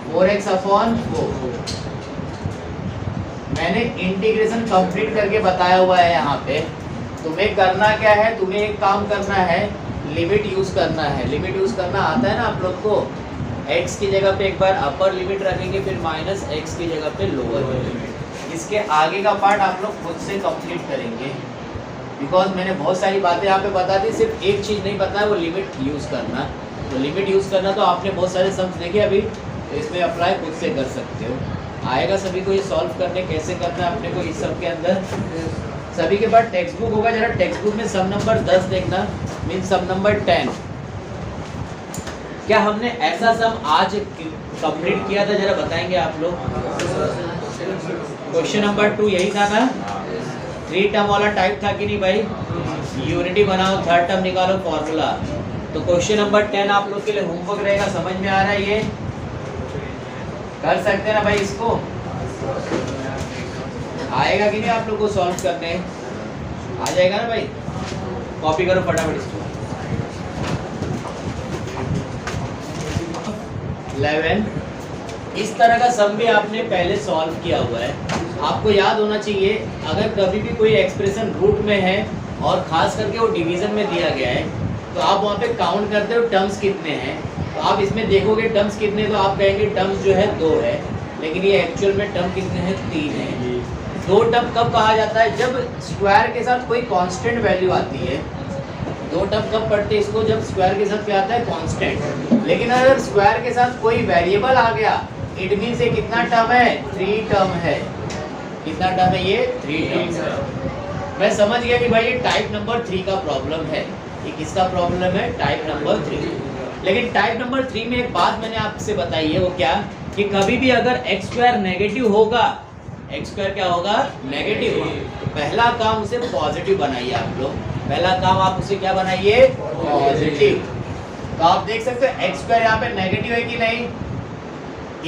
4x अपॉन 4। मैंने इंटीग्रेशन कंप्लीट करके बताया हुआ है यहाँ पे। तुम्हें करना क्या है, तुम्हें एक काम करना है, लिमिट यूज करना है। लिमिट यूज करना आता है ना आप लोग को, x की जगह पे एक बार अपर लिमिट रखेंगे, फिर माइनस x की जगह पे लोअर लिमिट। इसके आगे का पार्ट आप लोग खुद से कंप्लीट करेंगे, बिकॉज मैंने बहुत सारी बातें यहाँ पे बता दी, सिर्फ एक चीज़ नहीं पता है, वो लिमिट यूज करना। तो लिमिट यूज करना तो आपने बहुत सारे सम्स देखे अभी, तो इसमें अप्लाई खुद से कर सकते हो। आएगा सभी को ये सॉल्व करने, कैसे करना है अपने को इस सब के अंदर। सभी के पास टेक्स्ट बुक होगा, जरा टेक्स्ट बुक में सम नंबर 10 देखना, मीन सम नंबर 10। क्या हमने ऐसा सम आज कंप्लीट किया था, जरा बताएंगे आप लोग। क्वेश्चन नंबर 2 यही था ना, 3 टर्म वाला टाइप था कि नहीं भाई। यूनिटी बनाओ, थर्ड टर्म निकालो, फॉर्मूला। तो क्वेश्चन नंबर 10 आप लोग के लिए होमवर्क रहेगा, समझ में आ रहा है, ये कर सकते हैं ना भाई। इसको आएगा कि नहीं आप लोग को सॉल्व करने, आ जाएगा ना भाई। कॉपी करो फटाफट इसको। 11 इस तरह का सम भी आपने पहले सॉल्व किया हुआ है। आपको याद होना चाहिए, अगर कभी भी कोई एक्सप्रेशन रूट में है और खास करके वो डिवीजन में दिया गया है, तो आप वहाँ पे काउंट करते हो टर्म्स कितने हैं। तो आप इसमें देखोगे टर्म्स कितने, तो आप कहेंगे टर्म्स जो है 2 है, लेकिन ये एक्चुअल में टर्म कितने हैं 3 है। 2 टर्म कब कहा जाता है, जब स्क्वायर के साथ कोई कांस्टेंट वैल्यू आती है। 2 टर्म कब पढ़ते हैं इसको, जब स्क्वायर के साथ क्या आता है कांस्टेंट। लेकिन अगर स्क्वायर के साथ कोई वेरिएबल आ गया, इट मीन्स ये कितना टर्म है, 3 टर्म है। कितना टर्म है ये, 3 टर्म है। मैं समझ गया कि भाई ये टाइप नंबर 3 का प्रॉब्लम है। ये किसका प्रॉब्लम है, टाइप नंबर 3। लेकिन टाइप नंबर 3 में एक बात मैंने आपसे बताई है, वो क्या, कि कभी भी अगर x स्क्वायर नेगेटिव होगा, x स्क्वायर क्या होगा, नेगेटिव, तो पहला काम उसे पॉजिटिव बनाइए आप लोग। पहला काम आप उसे क्या बनाइए, पॉजिटिव। तो आप देख सकते हो x स्क्वायर यहाँ पे नेगेटिव है कि नहीं।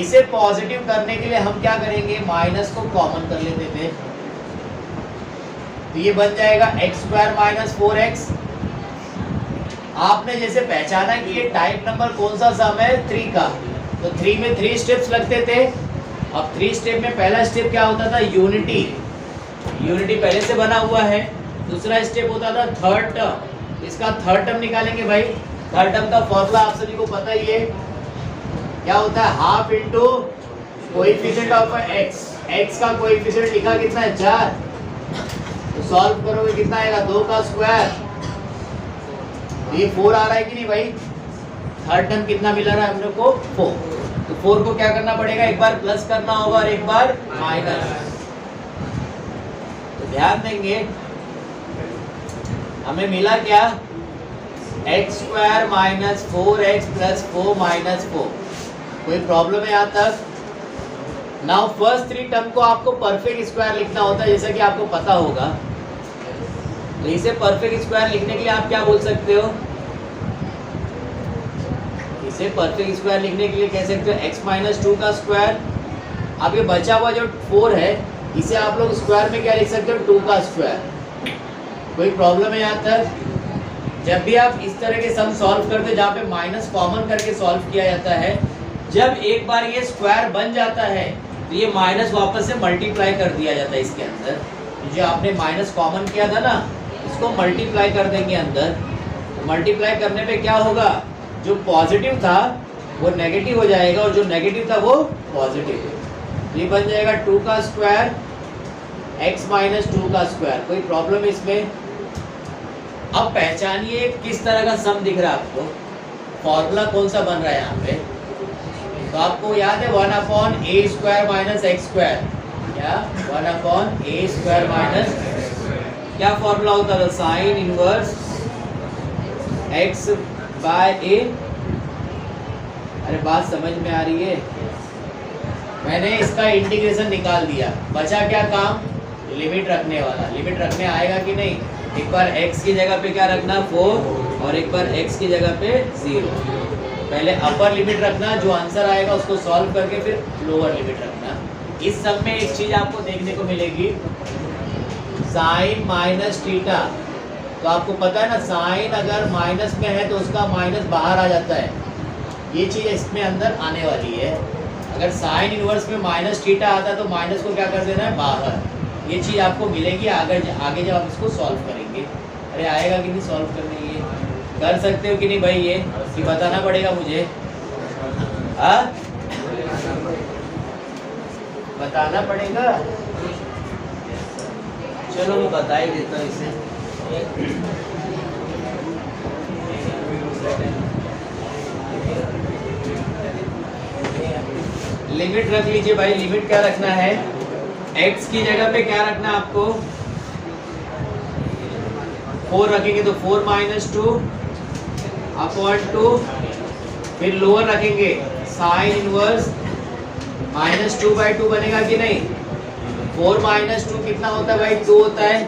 इसे पॉजिटिव करने के लिए हम क्या करेंगे, माइनस को कॉमन कर लेते थे, तो ये बन जाएगा x स्क्वायर माइनस 4x। आपने जैसे पहचाना कि ये टाइप नंबर कौन सा सम है, 3 का, तो 3 में 3 स्टेप्स लगते थे। अब 3 स्टेप में पहला स्टेप क्या होता था, यूनिटी। यूनिटी पहले से बना हुआ है। दूसरा स्टेप होता था थर्ड टर्म, इसका थर्ड टर्म निकालेंगे भाई। थर्ड टर्म का फॉर्मूला आप सभी को पता ही है, क्या होता है, half into coefficient of x. X का कोएफिशिएंट लिखा कितना है, 4, तो सॉल्व करोगे कितना आएगा, 2 का स्क्वायर। ये 4 आ रहा है कि नहीं भाई। थर्ड टर्म कितना मिला रहा है हम लोग को, 4। तो 4 को क्या करना पड़ेगा, एक बार प्लस करना होगा और एक बार माइनस। तो ध्यान देंगे हमें मिला क्या, x square minus 4x plus 4 minus 4। कोई प्रॉब्लम है यहाँ तक। नाउ फर्स्ट 3 टर्म को आपको परफेक्ट स्क्वायर लिखना होता है, जैसा कि आपको पता होगा। तो इसे परफेक्ट स्क्वायर लिखने के लिए आप क्या बोल सकते हो, इसे परफेक्ट स्क्वायर लिखने के लिए कह सकते हो x माइनस 2 का स्क्वायर। अब ये बचा हुआ जो 4 है, इसे आप लोग स्क्वायर में क्या लिख सकते हो, 2 का स्क्वायर। कोई प्रॉब्लम है यहाँ तक। जब भी आप इस तरह के सम सॉल्व करते हो, जहाँ पे माइनस कॉमन करके सॉल्व किया जाता है, जब एक बार ये स्क्वायर बन जाता है, तो ये माइनस वापस से मल्टीप्लाई कर दिया जाता है इसके अंदर। जो आपने माइनस कॉमन किया था ना, इसको मल्टीप्लाई कर देंगे अंदर। मल्टीप्लाई करने पे क्या होगा, जो पॉजिटिव था वो नेगेटिव हो जाएगा और जो नेगेटिव था वो पॉजिटिव। ये बन जाएगा 2 का स्क्वायर x माइनस 2 का स्क्वायर। कोई प्रॉब्लम इसमें? अब पहचानिए किस तरह का सम दिख रहा है आपको, फॉर्मूला कौन सा बन रहा है यहाँ पे। तो आपको याद है 1 अपॉन ए स्क्वायर माइनस एक्स स्क्वायर, क्या 1 अपॉन ए स्क्वायर माइनस, क्या फॉर्मूला होता था? साइन इनवर्स x बाय ए। अरे बात समझ में आ रही है? मैंने इसका इंटीग्रेशन निकाल दिया, बचा क्या काम? लिमिट रखने वाला। लिमिट रखने आएगा कि नहीं? एक बार x की जगह पे क्या रखना 4 और एक बार x की जगह पे 0। पहले अपर लिमिट रखना, जो आंसर आएगा उसको सॉल्व करके फिर लोअर लिमिट रखना। इस सब में एक चीज आपको देखने को मिलेगी, साइन माइनस थीटा। तो आपको पता है ना, साइन अगर माइनस में है तो उसका माइनस बाहर आ जाता है। ये चीज़ इसमें अंदर आने वाली है। अगर साइन इनवर्स में माइनस थीटा आता है तो माइनस को क्या कर देना है? बाहर। ये चीज़ आपको मिलेगी आगे जब आप इसको सॉल्व करेंगे। अरे आएगा कि नहीं सॉल्व करने? ये कर सकते हो कि नहीं भाई? ये कि बताना पड़ेगा मुझे? बताना पड़ेगा। चलो मैं बता ही देता हूँ इसे। लिमिट रख लीजिए भाई। लिमिट क्या रखना है? x की जगह पे क्या रखना है आपको? 4 रखेंगे तो 4 माइनस 2 अपॉन 2, फिर लोअर रखेंगे साइन इनवर्स माइनस 2 बाई 2 बनेगा कि नहीं? 4 माइनस 2 कितना होता है भाई? 2 होता है।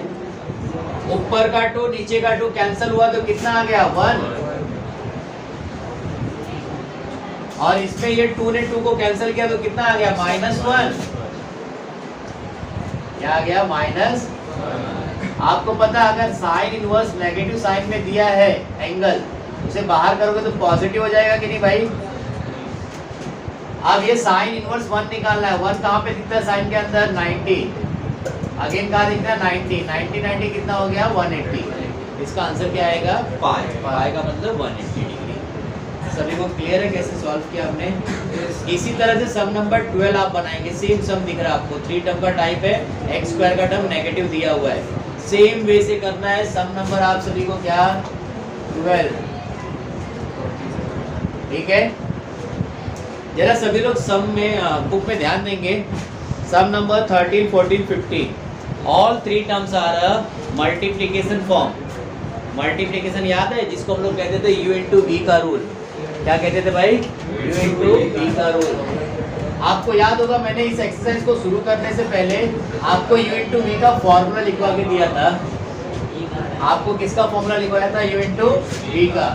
ऊपर का 2 नीचे का 2 कैंसिल हुआ तो कितना आ गया? 1। और इसमें ये 2 ने 2 को कैंसिल किया तो कितना आ गया? -1। क्या आ गया? माइनस। आपको पता है अगर साइन इनवर्स नेगेटिव साइन में दिया है एंगल, उसे बाहर करोगे तो पॉजिटिव हो जाएगा कि नहीं भाई? अब ये साइन इनवर्स 1 निकालना है। 1 कहाँ पे दिखता है साइन के अंदर? 90। अगेन कहाँ दिखता है? 90। 90 कितना हो गया? 180। इसका आंसर क्या आएगा? पाई। पाई का मतलब 180 डिग्री। सभी को क्लियर है कैसे सॉल्व किया हमने? इसी तरह से सम नंबर 12 आप बनाएंगे। सेम सम दिख रहा है आपको, 3 टर्म का टाइप है, एक्स स्क्वायर का टर्म नेगेटिव दिया हुआ है। सेम वे से करना है। सम नंबर आप सभी को क्या? 12। ठीक है, जरा सभी लोग सम में बुक में ध्यान देंगे। Some number 13, 14, 15 all 3 terms are a multiplication form. Multiplication याद है जिसको हम लोग कहते थे u इंटू वी का रूल। क्या कहते थे भाई? u इंटू वी का रूल। आपको याद होगा मैंने इस एक्सरसाइज को शुरू करने से पहले आपको u इंटू वी का फॉर्मूला लिखवा के दिया था। आपको किसका फॉर्मूला लिखवाया था? u इंटू वी का।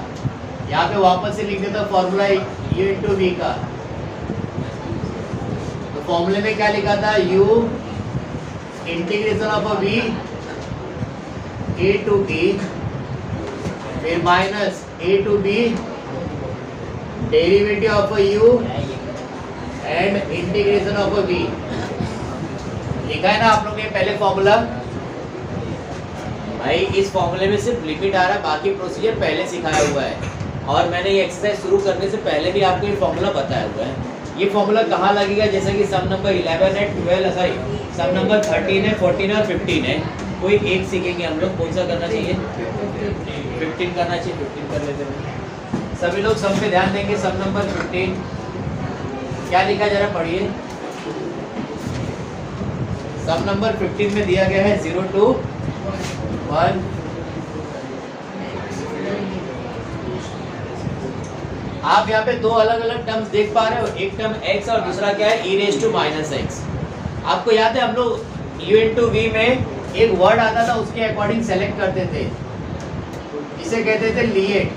यहाँ पे वापस से लिख देता फॉर्मूला u इंटू वी का। तो फॉर्मूले में क्या लिखा था? u integration of a v a to b, फिर minus a to b derivative of a u and integration of a v। लिखा है ना आप लोग ने पहले फॉर्मूला? भाई इस फॉर्मूले में सिर्फ लिमिट आ रहा है, बाकी प्रोसीजर पहले सिखाया हुआ है। और मैंने ये एक्सरसाइज शुरू करने से पहले भी आपको ये फॉर्मूला बताया हुआ है। ये फॉर्मूला कहाँ लगेगा? जैसे कि सम नंबर 11 है, 12 सॉरी सम नंबर 13 है, 14 और 15 है। कोई एक सीखेंगे हम लोग। कौन सा करना चाहिए? 15 करना चाहिए। 15 कर लेते हैं। सभी लोग सम पे ध्यान देंगे। सम नंबर 15 क्या लिखा जरा पढ़िए। सम नंबर 15 में दिया गया है 0 to 1। आप यहाँ पे दो अलग अलग टर्म्स देख पा रहे हो, एक टर्म x और दूसरा क्या है? e raise to minus x. आपको याद है हम लोग u इंटू वी में एक वर्ड आता था, उसके अकॉर्डिंग सेलेक्ट करते थे, इसे कहते थे लिएट।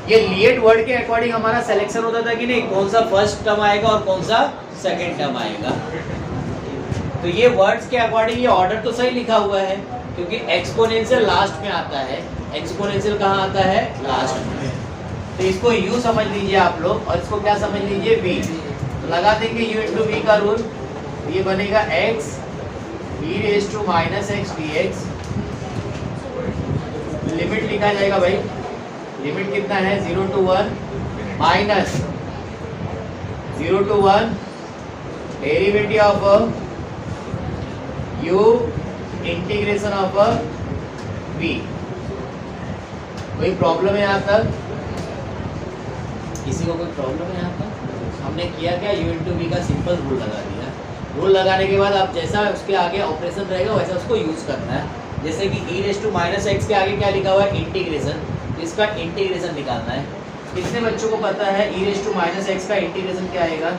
ये लिएट वर्ड के अकॉर्डिंग हमारा सिलेक्शन होता था कि नहीं, कौन सा फर्स्ट टर्म आएगा और कौन सा सेकंड टर्म आएगा। तो ये वर्ड्स के अकॉर्डिंग ये ऑर्डर तो सही लिखा हुआ है, क्योंकि एक्सपोनेंशियल लास्ट में आता है। एक्सपोनेंशियल कहाँ आता है? लास्ट में। तो इसको u समझ लीजिए आप लोग, और इसको क्या समझ लीजिए? v। तो लगा देंगे u इंटू वी का रूल। ये बनेगा x e raise to minus x dx। Limit लिखा जाएगा भाई, लिमिट कितना है 0 to 1 minus 0 to 1 derivative of u integration of v। कोई प्रॉब्लम है यहाँ तक? किसी को कोई प्रॉब्लम है यहाँ तक? हमने किया क्या, u इंटू वी का सिंपल रूल लगा दिया। रूल लगाने के बाद आप जैसा उसके आगे ऑपरेशन रहेगा वैसा उसको यूज़ करना है। जैसे कि e raise to minus x के आगे क्या लिखा हुआ है, इंटीग्रेशन, इसका इंटीग्रेशन निकालना है। कितने बच्चों को पता है e raise to minus x का इंटीग्रेशन क्या आएगा?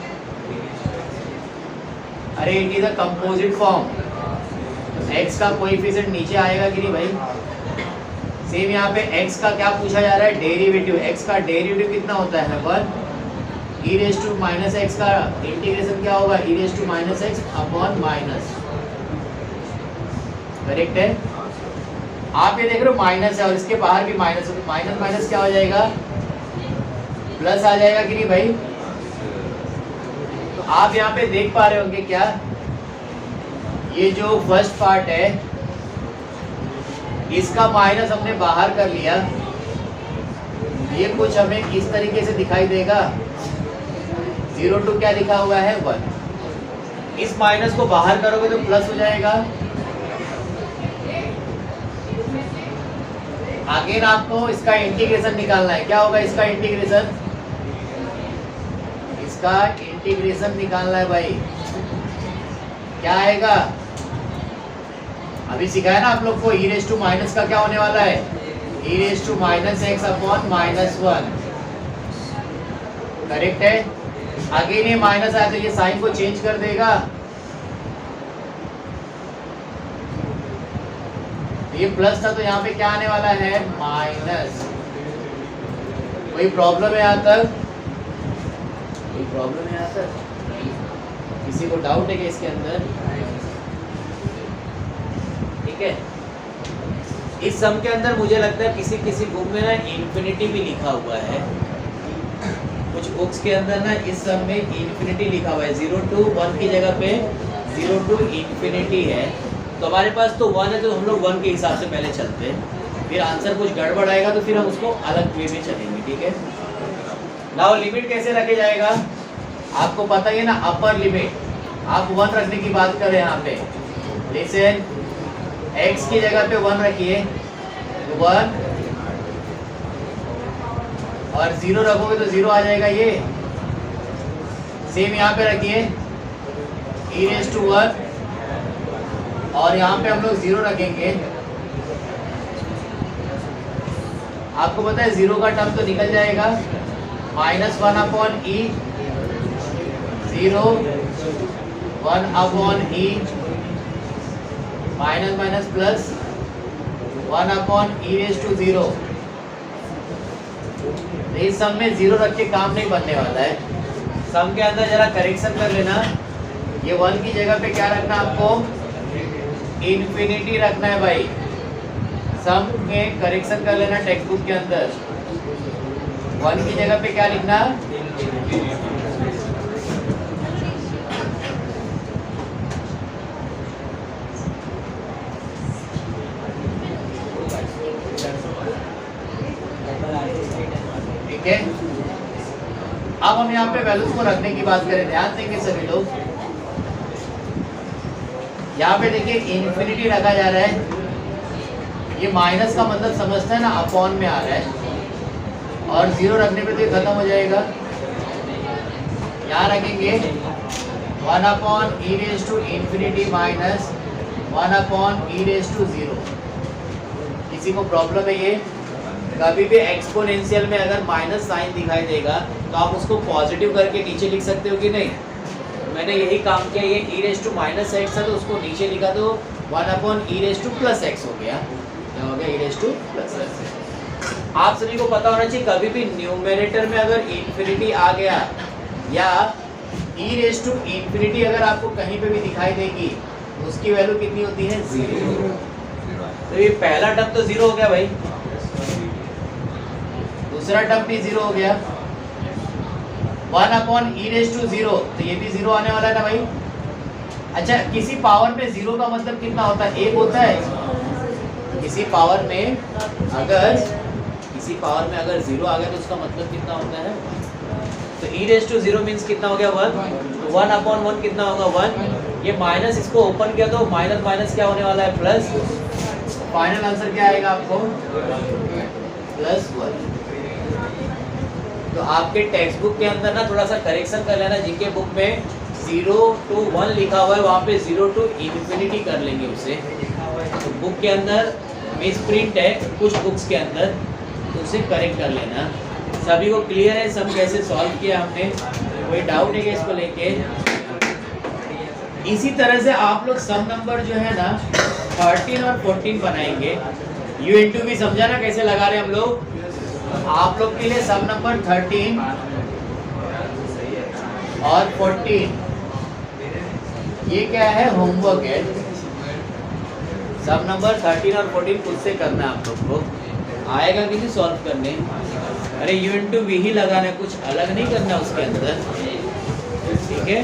अरे it is a composite form, x का कोएफिशिएंट नीचे आएगा कि नहीं भाई। सेम यहाँ पे x का क्या पूछा जा रहा है, डेरिवेटिव। x का डेरिवेटिव कितना होता है 1, e raise to minus x का इंटीग्रेशन क्या होगा, e raise to minus x upon minus. Correct है। आप ये देख रहे हो माइनस है और इसके बाहर भी माइनस है, माइनस माइनस क्या हो जाएगा, प्लस आ जाएगा कि नहीं भाई। तो आप यहाँ पे देख पा रहे होंगे क्या, ये जो फर्स्ट पार्ट है इसका माइनस हमने बाहर कर लिया, ये कुछ हमें इस तरीके से दिखाई देगा। 0 to क्या लिखा हुआ है 1, इस माइनस को बाहर करोगे तो प्लस हो जाएगा। अगेन आपको इसका इंटीग्रेशन निकालना है। क्या होगा इसका इंटीग्रेशन, इसका इंटीग्रेशन निकालना है भाई। क्या आएगा, अभी सिखाया ना आप लोग को, e रेस टू माइनस का क्या होने वाला है, e raise to minus x upon minus 1। Correct है। अगेन ये माइनस आया तो ये साइन को चेंज कर देगा, ये प्लस था तो यहाँ पे क्या आने वाला है माइनस। कोई प्रॉब्लम है यहाँ तक? कोई प्रॉब्लम है यहाँ तक? किसी को डाउट है कि इसके अंदर? ठीक है। इस सम के अंदर मुझे लगता है किसी किसी बुक में ना इन्फिनिटी भी लिखा हुआ है। कुछ बुक्स के अंदर ना इस सम में इन्फिनिटी लिखा हुआ है, 0 to 1 की जगह पे 0 to इन्फिनिटी है। तो हमारे पास तो 1 है तो हम लोग 1 के हिसाब से पहले चलते हैं, फिर आंसर कुछ गड़बड़ आएगा तो फिर हम उसको अलग वे में चलेंगे। ठीक है। नाउ लिमिट कैसे रखे जाएगा, आपको पता ही है ना, अपर लिमिट आप 1 रखने की बात कर रहे हैं यहाँ पे। लिसन, x की जगह पे 1 रखिए, 1 और 0 रखोगे तो 0 आ जाएगा ये। सेम यहाँ पे रखिए e रेस टू 1 और यहाँ पे हम लोग 0 रखेंगे। आपको पता है 0 का टर्म तो निकल जाएगा, minus 1 upon e, 0 1 upon e, minus minus plus 1 upon e raise to 0। इस सम में 0 रख के काम नहीं बनने वाला है। सम के अंदर जरा करेक्शन कर लेना, ये 1 की जगह पे क्या रखना आपको, इन्फिनिटी रखना है भाई। सम में करेक्शन कर लेना टेक्स्ट बुक के अंदर, 1 की जगह पे क्या लिखना, ठीक है। अब हम यहाँ पे वैल्यूज को रखने की बात करें, ध्यान देंगे सभी लोग। यहाँ पे देखिए इन्फिनिटी रखा जा रहा है, ये माइनस का मतलब समझता है ना, अपॉन में आ रहा है, और 0 रखने पे तो ये खत्म हो जाएगा। यहाँ रखेंगे 1 upon e raise to infinity minus 1 upon e raise to 0। किसी को प्रॉब्लम है ये? कभी भी एक्सपोनेंशियल में अगर माइनस साइन दिखाई देगा तो आप उसको पॉजिटिव करके नीचे लिख सकते हो कि नहीं? मैंने यही काम किया, ये ई रेस टू माइनस एक्स है तो उसको नीचे लिखा तो 1 upon e raise two plus x हो गया। क्या हो गया? ई रेस टू प्लस एक्स। आप सभी को पता होना चाहिए कभी भी न्यूमरेटर में अगर इन्फिनिटी आ गया या ई रेस टू इन्फिनिटी अगर आपको कहीं पे भी दिखाई देगी उसकी वैल्यू कितनी होती है? 0। तो ये पहला टर्म तो 0 हो गया भाई, दूसरा टर्म भी 0 हो गया, 1 अपॉन ई रेस टू 0 तो ये भी 0 आने वाला है ना भाई। अच्छा, किसी पावर में 0 का मतलब कितना होता है? 1 होता है। किसी पावर में अगर इसी पावर में अगर 0 आ गया तो उसका मतलब कितना होता है, तो e रेज टू 0 मीन्स कितना हो गया 1, तो 1/1 कितना होगा 1, ये माइनस इसको ओपन किया तो माइनस माइनस क्या होने वाला है प्लस, फाइनल आंसर क्या आएगा आपको +1। तो आपके टेक्स्ट बुक के अंदर ना थोड़ा सा करेक्शन कर लेना, जिनके बुक में 0 to 1 लिखा हुआ है वहाँ पे 0 to infinity कर लेंगे उसे। तो बुक के अंदर मिस प्रिंट है कुछ बुक्स के अंदर, तो उसे करेक्ट कर लेना। सभी को क्लियर है सब कैसे सॉल्व किया हमने, कोई डाउट है क्या इसको लेके? इसी तरह से आप लोग सम नंबर जो है ना 13 और 14 बनाएंगे। यू इंटू भी समझा ना कैसे लगा रहे हैं हम लोग। आप लोग के लिए सम नंबर 13 और 14 ये क्या है, होमवर्क है। सम नंबर 13 और 14 खुद से करना है आप लोग को, आएगा कि नहीं सॉल्व करने। अरे यू इंटू वी ही लगाना है, कुछ अलग नहीं करना उसके अंदर, ठीक है।